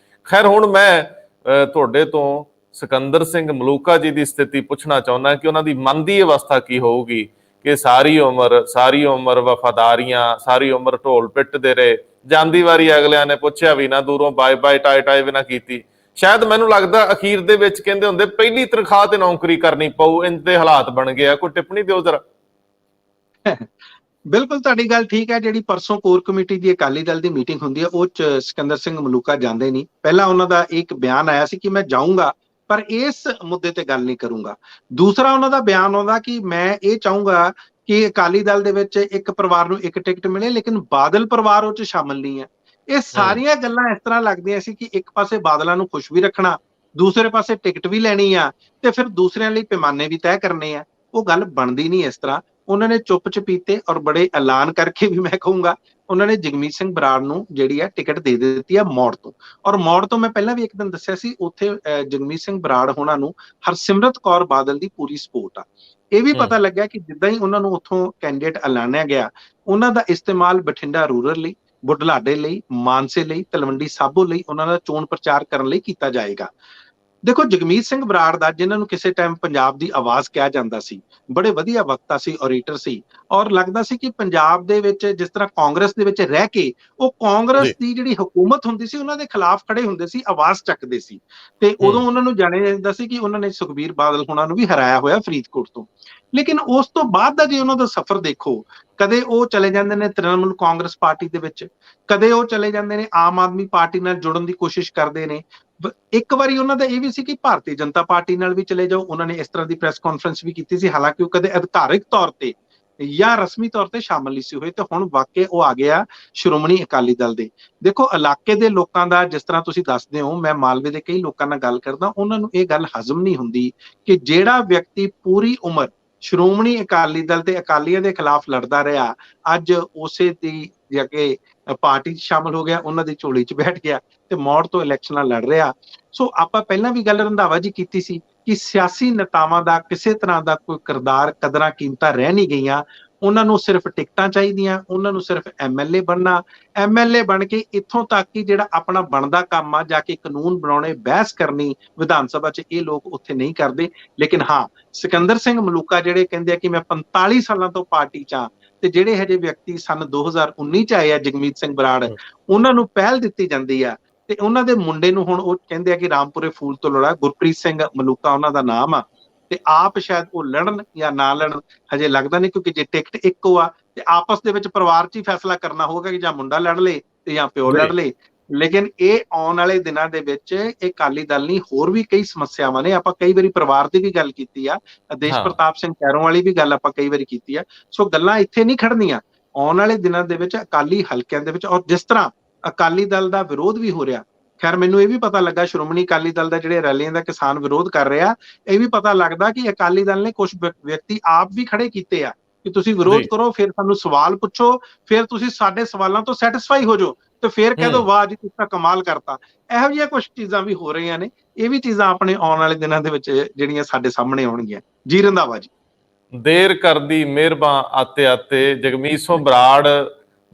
[SPEAKER 1] ਖੈਰ ਹੁਣ ਮੈਂ ਤੁਹਾਡੇ ਤੋਂ ਸਿਕੰਦਰ ਸਿੰਘ ਮਲੂਕਾ ਜੀ ਦੀ ਸਥਿਤੀ ਪੁੱਛਣਾ ਚਾਹੁੰਦਾ ਕਿ ਉਹਨਾਂ ਦੀ ਮਨ ਦੀ ਅਵਸਥਾ ਕੀ ਹੋਊਗੀ ਕਿ ਸਾਰੀ ਉਮਰ ਵਫਾਦਾਰੀਆਂ, ਸਾਰੀ ਉਮਰ ਢੋਲ ਪਿੱਟਦੇ ਰਹੇ, ਜਾਂਦੀ ਵਾਰੀ ਅਗਲਿਆਂ ਨੇ ਪੁੱਛਿਆ ਵੀ ਨਾ, ਦੂਰੋਂ ਬਾਏ ਬਾਏ ਟਾਏ ਵੀ ਨਾ ਕੀਤੀ। ਸ਼ਾਇਦ ਮੈਨੂੰ ਲੱਗਦਾ ਅਖੀਰ ਦੇ ਵਿੱਚ ਕਹਿੰਦੇ ਹੁੰਦੇ ਪਹਿਲੀ ਤਨਖਾਹ ਤੇ ਨੌਕਰੀ ਕਰਨੀ ਪਊ, ਇੰਜ ਦੇ ਹਾਲਾਤ ਬਣ ਗਏ ਆ। ਕੋਈ ਟਿੱਪਣੀ ਦਿਓ ਜ਼ਰਾ।
[SPEAKER 2] ਬਿਲਕੁਲ ਤੁਹਾਡੀ ਗੱਲ ਠੀਕ ਹੈ। ਜਿਹੜੀ ਪਰਸੋਂ ਕੋਰ ਕਮੇਟੀ ਦੀ ਅਕਾਲੀ ਦਲ ਦੀ ਮੀਟਿੰਗ ਹੁੰਦੀ ਹੈ, ਉਹ 'ਚ ਸਿਕੰਦਰ ਸਿੰਘ ਮਲੂਕਾ ਜਾਂਦੇ ਨਹੀਂ। ਪਹਿਲਾਂ ਉਹਨਾਂ ਦਾ ਇੱਕ ਬਿਆਨ ਆਇਆ ਸੀ ਕਿ ਮੈਂ ਜਾਊਂਗਾ ਪਰ ਇਸ ਮੁੱਦੇ ਤੇ ਗੱਲ ਨਹੀਂ ਕਰੂੰਗਾ। ਦੂਸਰਾ ਉਹਨਾਂ ਦਾ ਬਿਆਨ ਆਉਂਦਾ ਕਿ ਮੈਂ ਇਹ ਚਾਹੂੰਗਾ ਕਿ ਅਕਾਲੀ ਦਲ ਦੇ ਵਿੱਚ ਇੱਕ ਪਰਿਵਾਰ ਨੂੰ ਇੱਕ ਟਿਕਟ ਮਿਲੇ, ਲੇਕਿਨ ਬਾਦਲ ਪਰਿਵਾਰ ਉਹ 'ਚ ਸ਼ਾਮਲ ਨਹੀਂ ਹੈ। ਇਹ ਸਾਰੀਆਂ ਗੱਲਾਂ ਇਸ ਤਰ੍ਹਾਂ ਲੱਗਦੀਆਂ ਸੀ ਕਿ ਇੱਕ ਪਾਸੇ ਬਾਦਲਾਂ ਨੂੰ ਖੁਸ਼ ਵੀ ਰੱਖਣਾ, ਦੂਸਰੇ ਪਾਸੇ ਟਿਕਟ ਵੀ ਲੈਣੀ ਆ, ਤੇ ਫਿਰ ਦੂਸਰਿਆਂ ਲਈ ਪੈਮਾਨੇ ਵੀ ਤੈਅ ਕਰਨੇ ਆ। ਉਹ ਗੱਲ ਬਣਦੀ ਨਹੀਂ ਇਸ ਤਰ੍ਹਾਂ। ਉਹਨਾਂ ਨੇ ਚੁੱਪ ਚਪੀਤੇ ਔਰ ਬੜੇ ਐਲਾਨ ਕਰਕੇ ਵੀ ਮੈਂ ਕਹੂੰਗਾ, ਉਹਨਾਂ ਨੇ ਜਗਮੀਤ ਸਿੰਘ ਬਰਾੜ ਨੂੰ ਜਿਹੜੀ ਆ ਟਿਕਟ ਦੇ ਦਿੱਤੀ ਆ ਮੌੜ ਤੋਂ। ਔਰ ਮੌੜ ਤੋਂ ਮੈਂ ਪਹਿਲਾਂ ਵੀ ਇੱਕ ਦਿਨ ਦੱਸਿਆ ਸੀ, ਉੱਥੇ ਜਗਮੀਤ ਸਿੰਘ ਬਰਾੜ ਹੋਣਾ ਨੂੰ ਹਰਸਿਮਰਤ ਕੌਰ ਬਾਦਲ ਦੀ ਪੂਰੀ ਸਪੋਰਟ ਆ। ਇਹ ਵੀ ਪਤਾ ਲੱਗਿਆ ਕਿ ਜਿੱਦਾਂ ਹੀ ਉਹਨਾਂ ਨੂੰ ਉੱਥੋਂ ਕੈਂਡੀਡੇਟ ਐਲਾਨਿਆ ਗਿਆ, ਉਹਨਾਂ ਦਾ ਇਸਤੇਮਾਲ ਬਠਿੰਡਾ ਰੂਰਲ ਲਈ, ਬੁਢਲਾਡੇ ਲਈ, ਮਾਨਸੇ ਲਈ, ਤਲਵੰਡੀ ਸਾਬੋ ਲਈ ਉਹਨਾਂ ਦਾ ਚੋਣ ਪ੍ਰਚਾਰ ਕਰਨ ਲਈ ਕੀਤਾ ਜਾਏਗਾ। ਦੇਖੋ ਜਗਮੀਤ ਸਿੰਘ ਬਰਾੜ ਦਾ, ਜਿਨ੍ਹਾਂ ਨੂੰ ਕਿਸੇ ਟਾਈਮ ਪੰਜਾਬ ਦੀ ਆਵਾਜ਼ ਕਿਹਾ ਜਾਂਦਾ ਸੀ, ਬੜੇ ਵਧੀਆ ਵਕਤਾ ਸੀ, ਓਰੇਟਰ ਸੀ, ਔਰ ਲੱਗਦਾ ਸੀ ਕਿ ਪੰਜਾਬ ਦੇ ਵਿੱਚ ਜਿਸ ਤਰ੍ਹਾਂ ਕਾਂਗਰਸ ਦੇ ਵਿੱਚ ਰਹਿ ਕੇ ਉਹ ਕਾਂਗਰਸ ਦੀ ਜਿਹੜੀ ਹਕੂਮਤ ਹੁੰਦੀ ਸੀ ਉਹਨਾਂ ਦੇ ਖਿਲਾਫ ਖੜੇ ਹੁੰਦੇ ਸੀ, ਆਵਾਜ਼ ਚੱਕਦੇ ਸੀ। ਤੇ ਉਦੋਂ ਉਹਨਾਂ ਨੂੰ ਜਾਣਿਆ ਜਾਂਦਾ ਸੀ ਕਿ ਉਹਨਾਂ ਨੇ ਸੁਖਬੀਰ ਬਾਦਲ ਹੋਣਾ ਨੂੰ ਵੀ ਹਰਾਇਆ ਹੋਇਆ ਫਰੀਦਕੋਟ ਤੋਂ। ਲੇਕਿਨ ਉਸ ਤੋਂ ਬਾਅਦ ਦਾ ਜੇ ਉਹਨਾਂ ਦਾ ਸਫ਼ਰ ਦੇਖੋ, ਕਦੇ ਉਹ ਚਲੇ ਜਾਂਦੇ ਨੇ ਤ੍ਰਿਣਮੂਲ ਕਾਂਗਰਸ ਪਾਰਟੀ ਦੇ ਵਿੱਚ, ਕਦੇ ਉਹ ਚਲੇ ਜਾਂਦੇ ਨੇ ਆਮ ਆਦਮੀ ਪਾਰਟੀ ਨਾਲ ਜੁੜਨ ਦੀ ਕੋਸ਼ਿਸ਼ ਕਰਦੇ ਨੇ। ਇੱਕ ਵਾਰੀ ਉਹਨਾਂ ਦਾ ਇਹ ਵੀ ਸੀ ਕਿ ਭਾਰਤੀ ਜਨਤਾ ਪਾਰਟੀ ਨਾਲ ਵੀ ਚਲੇ ਜਾਓ। ਉਹਨਾਂ ਨੇ ਇਸ ਤਰ੍ਹਾਂ ਦੀ ਪ੍ਰੈਸ ਕਾਨਫਰੰਸ ਵੀ ਕੀਤੀ ਸੀ, ਹਾਲਾਂਕਿ ਉਹ ਕਦੇ ਅਧਿਕਾਰਿਕ ਤੌਰ ਤੇ ਜਾਂ ਰਸਮੀ ਤੌਰ ਤੇ ਸ਼ਾਮਲ ਨਹੀਂ ਸੀ ਹੋਏ। ਤੇ ਹੁਣ ਵਾਕਈ ਉਹ ਆ ਗਿਆ ਸ਼੍ਰੋਮਣੀ ਅਕਾਲੀ ਦਲ ਦੇ। ਦੇਖੋ ਇਲਾਕੇ ਦੇ ਲੋਕਾਂ ਦਾ, ਜਿਸ ਤਰ੍ਹਾਂ ਤੁਸੀਂ ਦੱਸਦੇ ਹੋ, ਮੈਂ ਮਾਲਵੇ ਦੇ ਕਈ ਲੋਕਾਂ ਨਾਲ ਗੱਲ ਕਰਦਾ, ਉਹਨਾਂ ਨੂੰ ਇਹ ਗੱਲ ਹਜ਼ਮ ਨਹੀਂ ਹੁੰਦੀ ਕਿ ਜਿਹੜਾ ਵਿਅਕਤੀ ਪੂਰੀ ਉਮਰ ਸ਼੍ਰੋਮਣੀ ਅਕਾਲੀ ਦਲ ਤੇ ਅਕਾਲੀਆਂ ਦੇ ਖਿਲਾਫ ਲੜਦਾ ਰਿਹਾ, ਅੱਜ ਉਸੇ ਦੀ ਜਗੇ ਪਾਰਟੀ 'ਚ ਸ਼ਾਮਲ ਹੋ ਗਿਆ, ਉਹਨਾਂ ਦੀ ਝੋਲੀ 'ਚ ਬੈਠ ਗਿਆ ਤੇ ਮੌੜ ਤੋਂ ਇਲੈਕਸ਼ਨਾਂ ਲੜ ਰਿਹਾ। ਸੋ ਆਪਾਂ ਪਹਿਲਾਂ ਵੀ ਗੱਲ ਰੰਧਾਵਾ ਜੀ ਕੀਤੀ ਸੀ ਕਿ ਸਿਆਸੀ ਨੇਤਾਵਾਂ ਦਾ ਕਿਸੇ ਤਰ੍ਹਾਂ ਦਾ ਕੋਈ ਕਿਰਦਾਰ, ਕਦਰਾਂ ਕੀਮਤਾਂ ਰਹਿ ਨਹੀਂ ਗਈਆਂ। ਉਹਨਾਂ ਨੂੰ ਸਿਰਫ ਟਿਕਟਾਂ ਚਾਹੀਦੀਆਂ, ਉਹਨਾਂ ਨੂੰ ਸਿਰਫ ਐਮਐਲਏ ਬਣਨਾ, ਐਮਐਲਏ ਬਣ ਕੇ ਇੱਥੋਂ ਤੱਕ ਕਿ ਜਿਹੜਾ ਆਪਣਾ ਬਣਦਾ ਕੰਮ ਆ, ਜਾ ਕੇ ਕਾਨੂੰਨ ਬਣਾਉਣੇ, ਬਹਿਸ ਕਰਨੀ ਵਿਧਾਨ ਸਭਾ 'ਚ, ਇਹ ਲੋਕ ਉੱਥੇ ਨਹੀਂ ਕਰਦੇ। ਲੇਕਿਨ ਹਾਂ, ਸਿਕੰਦਰ ਸਿੰਘ ਮਲੂਕਾ ਜਿਹੜੇ ਕਹਿੰਦੇ ਆ ਕਿ ਮੈਂ 45 ਸਾਲਾਂ ਤੋਂ ਪਾਰਟੀ 'ਚ ਆ, ਤੇ ਜਿਹੜੇ ਹਜੇ ਵਿਅਕਤੀ ਸਨ 2019 'ਚ ਆਏ ਆ, ਜਗਮੀਤ ਸਿੰਘ ਬਰਾੜ, ਉਹਨਾਂ ਨੂੰ ਪਹਿਲ ਦਿੱਤੀ ਜਾਂਦੀ ਆ। ਤੇ ਉਹਨਾਂ ਦੇ ਮੁੰਡੇ ਨੂੰ ਹੁਣ ਉਹ ਕਹਿੰਦੇ ਆ ਕਿ ਰਾਮਪੁਰੇ ਫੂਲ ਤੋਂ ਲੜਾ, ਗੁਰਪ੍ਰੀਤ ਸਿੰਘ ਮਲੂਕਾ ਉਹਨਾਂ ਦਾ ਨਾਮ ਆ, ਤੇ ਆਪ ਸ਼ਾਇਦ ਉਹ ਲੜਨ ਜਾਂ ਨਾ ਲੜਨ ਹਜੇ ਲੱਗਦਾ ਨਹੀਂ, ਕਿਉਂਕਿ ਜੇ ਟਿਕਟ ਇੱਕੋ ਆ ਤੇ ਆਪਸ ਦੇ ਵਿੱਚ ਪਰਿਵਾਰ 'ਚ ਹੀ ਫੈਸਲਾ ਕਰਨਾ ਹੋਊਗਾ ਕਿ ਜਾਂ ਮੁੰਡਾ ਲੜ ਲੇ ਤੇ ਜਾਂ ਪਿਓ ਲੜ ਲੇ। ਲੇਕਿਨ ਇਹ ਆਉਣ ਵਾਲੇ ਦਿਨਾਂ ਦੇ ਵਿੱਚ ਇਹ ਅਕਾਲੀ ਦਲ ਨਹੀਂ, ਹੋਰ ਵੀ ਕਈ ਸਮੱਸਿਆਵਾਂ ਨੇ। ਆਪਾਂ ਕਈ ਵਾਰੀ ਪਰਿਵਾਰ ਦੀ ਵੀ ਗੱਲ ਕੀਤੀ ਆ, ਦੇਸ਼ ਪ੍ਰਤਾਪ ਸਿੰਘ ਕੈਰੋਂ ਵਾਲੀ ਵੀ ਗੱਲ ਆਪਾਂ ਕਈ ਵਾਰੀ ਕੀਤੀ ਆ। ਸੋ ਗੱਲਾਂ ਇੱਥੇ ਨਹੀਂ ਖੜਨੀਆਂ। ਆਉਣ ਵਾਲੇ ਦਿਨਾਂ ਦੇ ਵਿੱਚ ਅਕਾਲੀ ਹਲਕਿਆਂ ਦੇ ਵਿੱਚ, ਔਰ ਜਿਸ ਤਰ੍ਹਾਂ ਅਕਾਲੀ ਦਲ ਦਾ ਵਿਰੋਧ ਵੀ ਹੋ ਰਿਹਾ, ਖੈਰ ਮੈਨੂੰ ਇਹ ਵੀ ਪਤਾ ਲੱਗਾ ਸ਼੍ਰੋਮਣੀ ਅਕਾਲੀ ਦਲ ਦਾ ਜਿਹੜੇ ਰੈਲੀਆਂ ਦਾ ਕਿਸਾਨ ਵਿਰੋਧ ਕਰ ਰਿਹਾ, ਇਹ ਵੀ ਪਤਾ ਲੱਗਦਾ ਕਿ ਅਕਾਲੀ ਦਲ ਨੇ ਕੁਝ ਵਿਅਕਤੀ ਆਪ ਵੀ ਖੜੇ ਕੀਤੇ ਆ ਕਿ ਤੁਸੀਂ ਵਿਰੋਧ ਕਰੋ, ਫਿਰ ਸਾਨੂੰ ਸਵਾਲ ਪੁੱਛੋ, ਫਿਰ ਤੁਸੀਂ ਸਾਡੇ ਸਵਾਲਾਂ ਤੋਂ ਸੈਟੀਸਫਾਈ ਹੋ ਜਾਓ, ਤੇ ਫਿਰ ਕਹਿ ਦੋ ਵਾਹ ਜੀ ਤੁਸੀਂ ਤਾਂ ਕਮਾਲ ਕਰਤਾ। ਇਹੋ ਜਿਹੀਆਂ ਕੁਝ ਚੀਜ਼ਾਂ ਵੀ ਹੋ ਰਹੀਆਂ ਨੇ। ਇਹ ਵੀ ਚੀਜ਼ਾਂ ਆਪਣੇ ਆਉਣ ਵਾਲੇ ਦਿਨਾਂ ਦੇ ਵਿੱਚ ਜਿਹੜੀਆਂ ਸਾਡੇ ਸਾਹਮਣੇ ਆਉਣਗੀਆਂ। ਜੀ ਰੰਧਾਵਾ ਜੀ।
[SPEAKER 1] ਦੇਰ ਕਰਦੀ ਮਿਹਰਬਾਨ ਆਤੇ ਆਤੇ ਜਗਮੀਤ ਸਿੰਘ ਬਰਾੜ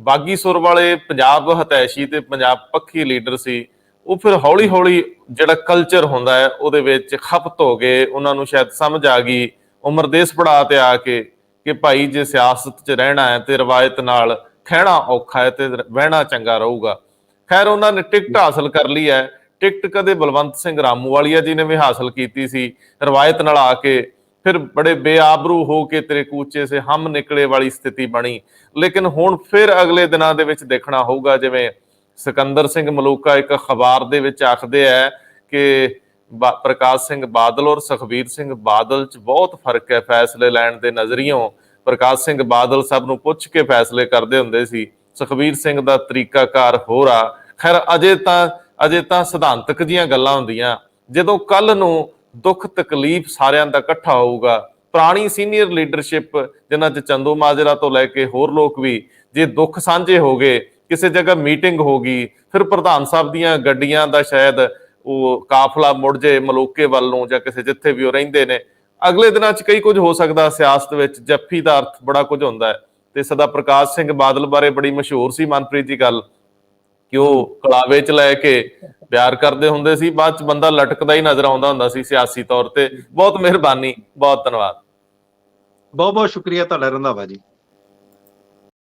[SPEAKER 1] ਬਾਗੀ ਸੁਰ ਵਾਲੇ ਪੰਜਾਬ ਹਤੈਸ਼ੀ ਤੇ ਪੰਜਾਬ ਪੱਖੀ ਲੀਡਰ ਸੀ। ਉਹ ਫਿਰ ਹੌਲੀ ਹੌਲੀ ਜਿਹੜਾ ਕਲਚਰ ਹੁੰਦਾ ਹੈ ਉਹਦੇ ਵਿੱਚ ਖਪਤ ਹੋ ਗਏ। ਉਹਨਾਂ ਨੂੰ ਸ਼ਾਇਦ ਸਮਝ ਆ ਗਈ ਉਮਰ ਦੇ ਇਸ ਪੜਾਅ ਤੇ ਆ ਕੇ ਕਿ ਭਾਈ ਜੇ ਸਿਆਸਤ 'ਚ ਰਹਿਣਾ ਹੈ ਤੇ ਰਵਾਇਤ ਨਾਲ ਖਹਿਣਾ ਔਖਾ ਹੈ ਤੇ ਬਹਿਣਾ ਚੰਗਾ ਰਹੂਗਾ। ਖੈਰ ਉਹਨਾਂ ਨੇ ਟਿਕਟ ਹਾਸਲ ਕਰ ਲਈ ਹੈ। ਟਿਕਟ ਕਦੇ ਬਲਵੰਤ ਸਿੰਘ ਰਾਮੂਵਾਲੀਆ ਜੀ ਨੇ ਵੀ ਹਾਸਲ ਕੀਤੀ ਸੀ। ਰਵਾਇਤ ਨਾਲ ਆ ਕੇ ਫਿਰ ਬੜੇ ਬੇਆਬਰੂ ਹੋ ਕੇ ਤੇਰੇ ਕੂਚੇ ਸੇ ਹਮ ਨਿਕਲੇ ਵਾਲੀ ਸਥਿਤੀ ਬਣੀ। ਲੇਕਿਨ ਹੁਣ ਫਿਰ ਅਗਲੇ ਦਿਨਾਂ ਦੇ ਵਿੱਚ ਦੇਖਣਾ ਹੋਊਗਾ, ਜਿਵੇਂ ਸਿਕੰਦਰ ਸਿੰਘ ਮਲੂਕਾ ਇੱਕ ਅਖਬਾਰ ਦੇ ਵਿੱਚ ਆਖਦੇ ਹੈ ਕਿ ਪ੍ਰਕਾਸ਼ ਸਿੰਘ ਬਾਦਲ ਔਰ ਸੁਖਬੀਰ ਸਿੰਘ ਬਾਦਲ 'ਚ ਬਹੁਤ ਫਰਕ ਹੈ ਫੈਸਲੇ ਲੈਣ ਦੇ ਨਜ਼ਰੀਓਂ। ਪ੍ਰਕਾਸ਼ ਸਿੰਘ ਬਾਦਲ ਸਭ ਨੂੰ ਪੁੱਛ ਕੇ ਫੈਸਲੇ ਕਰਦੇ ਹੁੰਦੇ ਸੀ, ਸੁਖਬੀਰ ਸਿੰਘ ਦਾ ਤਰੀਕਾਕਾਰ ਹੋਰ ਆ। ਖੈਰ ਅਜੇ ਤਾਂ ਸਿਧਾਂਤਕ ਜੀਆਂ ਗੱਲਾਂ ਹੁੰਦੀਆਂ। ਜਦੋਂ ਕੱਲ ਨੂੰ ਦੁੱਖ ਤਕਲੀਫ ਸਾਰਿਆਂ ਦਾ ਇਕੱਠਾ ਹੋਊਗਾ, ਪੁਰਾਣੀ ਸੀਨੀਅਰ ਲੀਡਰਸ਼ਿਪ ਜਿਨ੍ਹਾਂ 'ਚ ਚੰਦੂ ਮਾਜਰਾ ਤੋਂ ਲੈ ਕੇ ਹੋਰ ਲੋਕ ਵੀ, ਜੇ ਦੁੱਖ ਸਾਂਝੇ ਹੋ ਗਏ, ਕਿਸੇ ਜਗ੍ਹਾ ਮੀਟਿੰਗ ਹੋ ਗਈ, ਫਿਰ ਪ੍ਰਧਾਨ ਸਾਹਿਬ ਦੀਆਂ ਗੱਡੀਆਂ ਦਾ ਸ਼ਾਇਦ ਉਹ ਕਾਫਲਾ ਮੁੜ ਜੇ ਮਲੋਕੇ ਵੱਲ ਨੂੰ ਜਾਂ ਕਿਸੇ ਜਿੱਥੇ ਵੀ ਉਹ ਰਹਿੰਦੇ ਨੇ। ਅਗਲੇ ਦਿਨਾਂ 'ਚ ਕਈ ਕੁਝ ਹੋ ਸਕਦਾ। ਸਿਆਸਤ ਵਿੱਚ ਜੱਫੀ ਦਾ ਅਰਥ ਬੜਾ ਕੁਝ ਹੁੰਦਾ ਹੈ। ਤੇ ਸਦਾ ਪ੍ਰਕਾਸ਼ ਸਿੰਘ ਬਾਦਲ ਬਾਰੇ ਬੜੀ ਮਸ਼ਹੂਰ ਸੀ ਮਨਪ੍ਰੀਤ ਜੀ ਗੱਲ, ਕਿ ਉਹ ਕਲਾਵੇ 'ਚ ਲੈ ਕੇ ਪਿਆਰ ਕਰਦੇ ਹੁੰਦੇ ਸੀ, ਬਾਅਦ 'ਚ ਬੰਦਾ ਲਟਕਦਾ ਹੀ ਨਜ਼ਰ ਆਉਂਦਾ ਹੁੰਦਾ ਸੀ ਸਿਆਸੀ ਤੌਰ ਤੇ। ਬਹੁਤ ਮਿਹਰਬਾਨੀ, ਬਹੁਤ ਧੰਨਵਾਦ।
[SPEAKER 2] ਬਹੁਤ ਬਹੁਤ ਸ਼ੁਕਰੀਆ ਤੁਹਾਡਾ ਰੰਧਾਵਾ ਜੀ।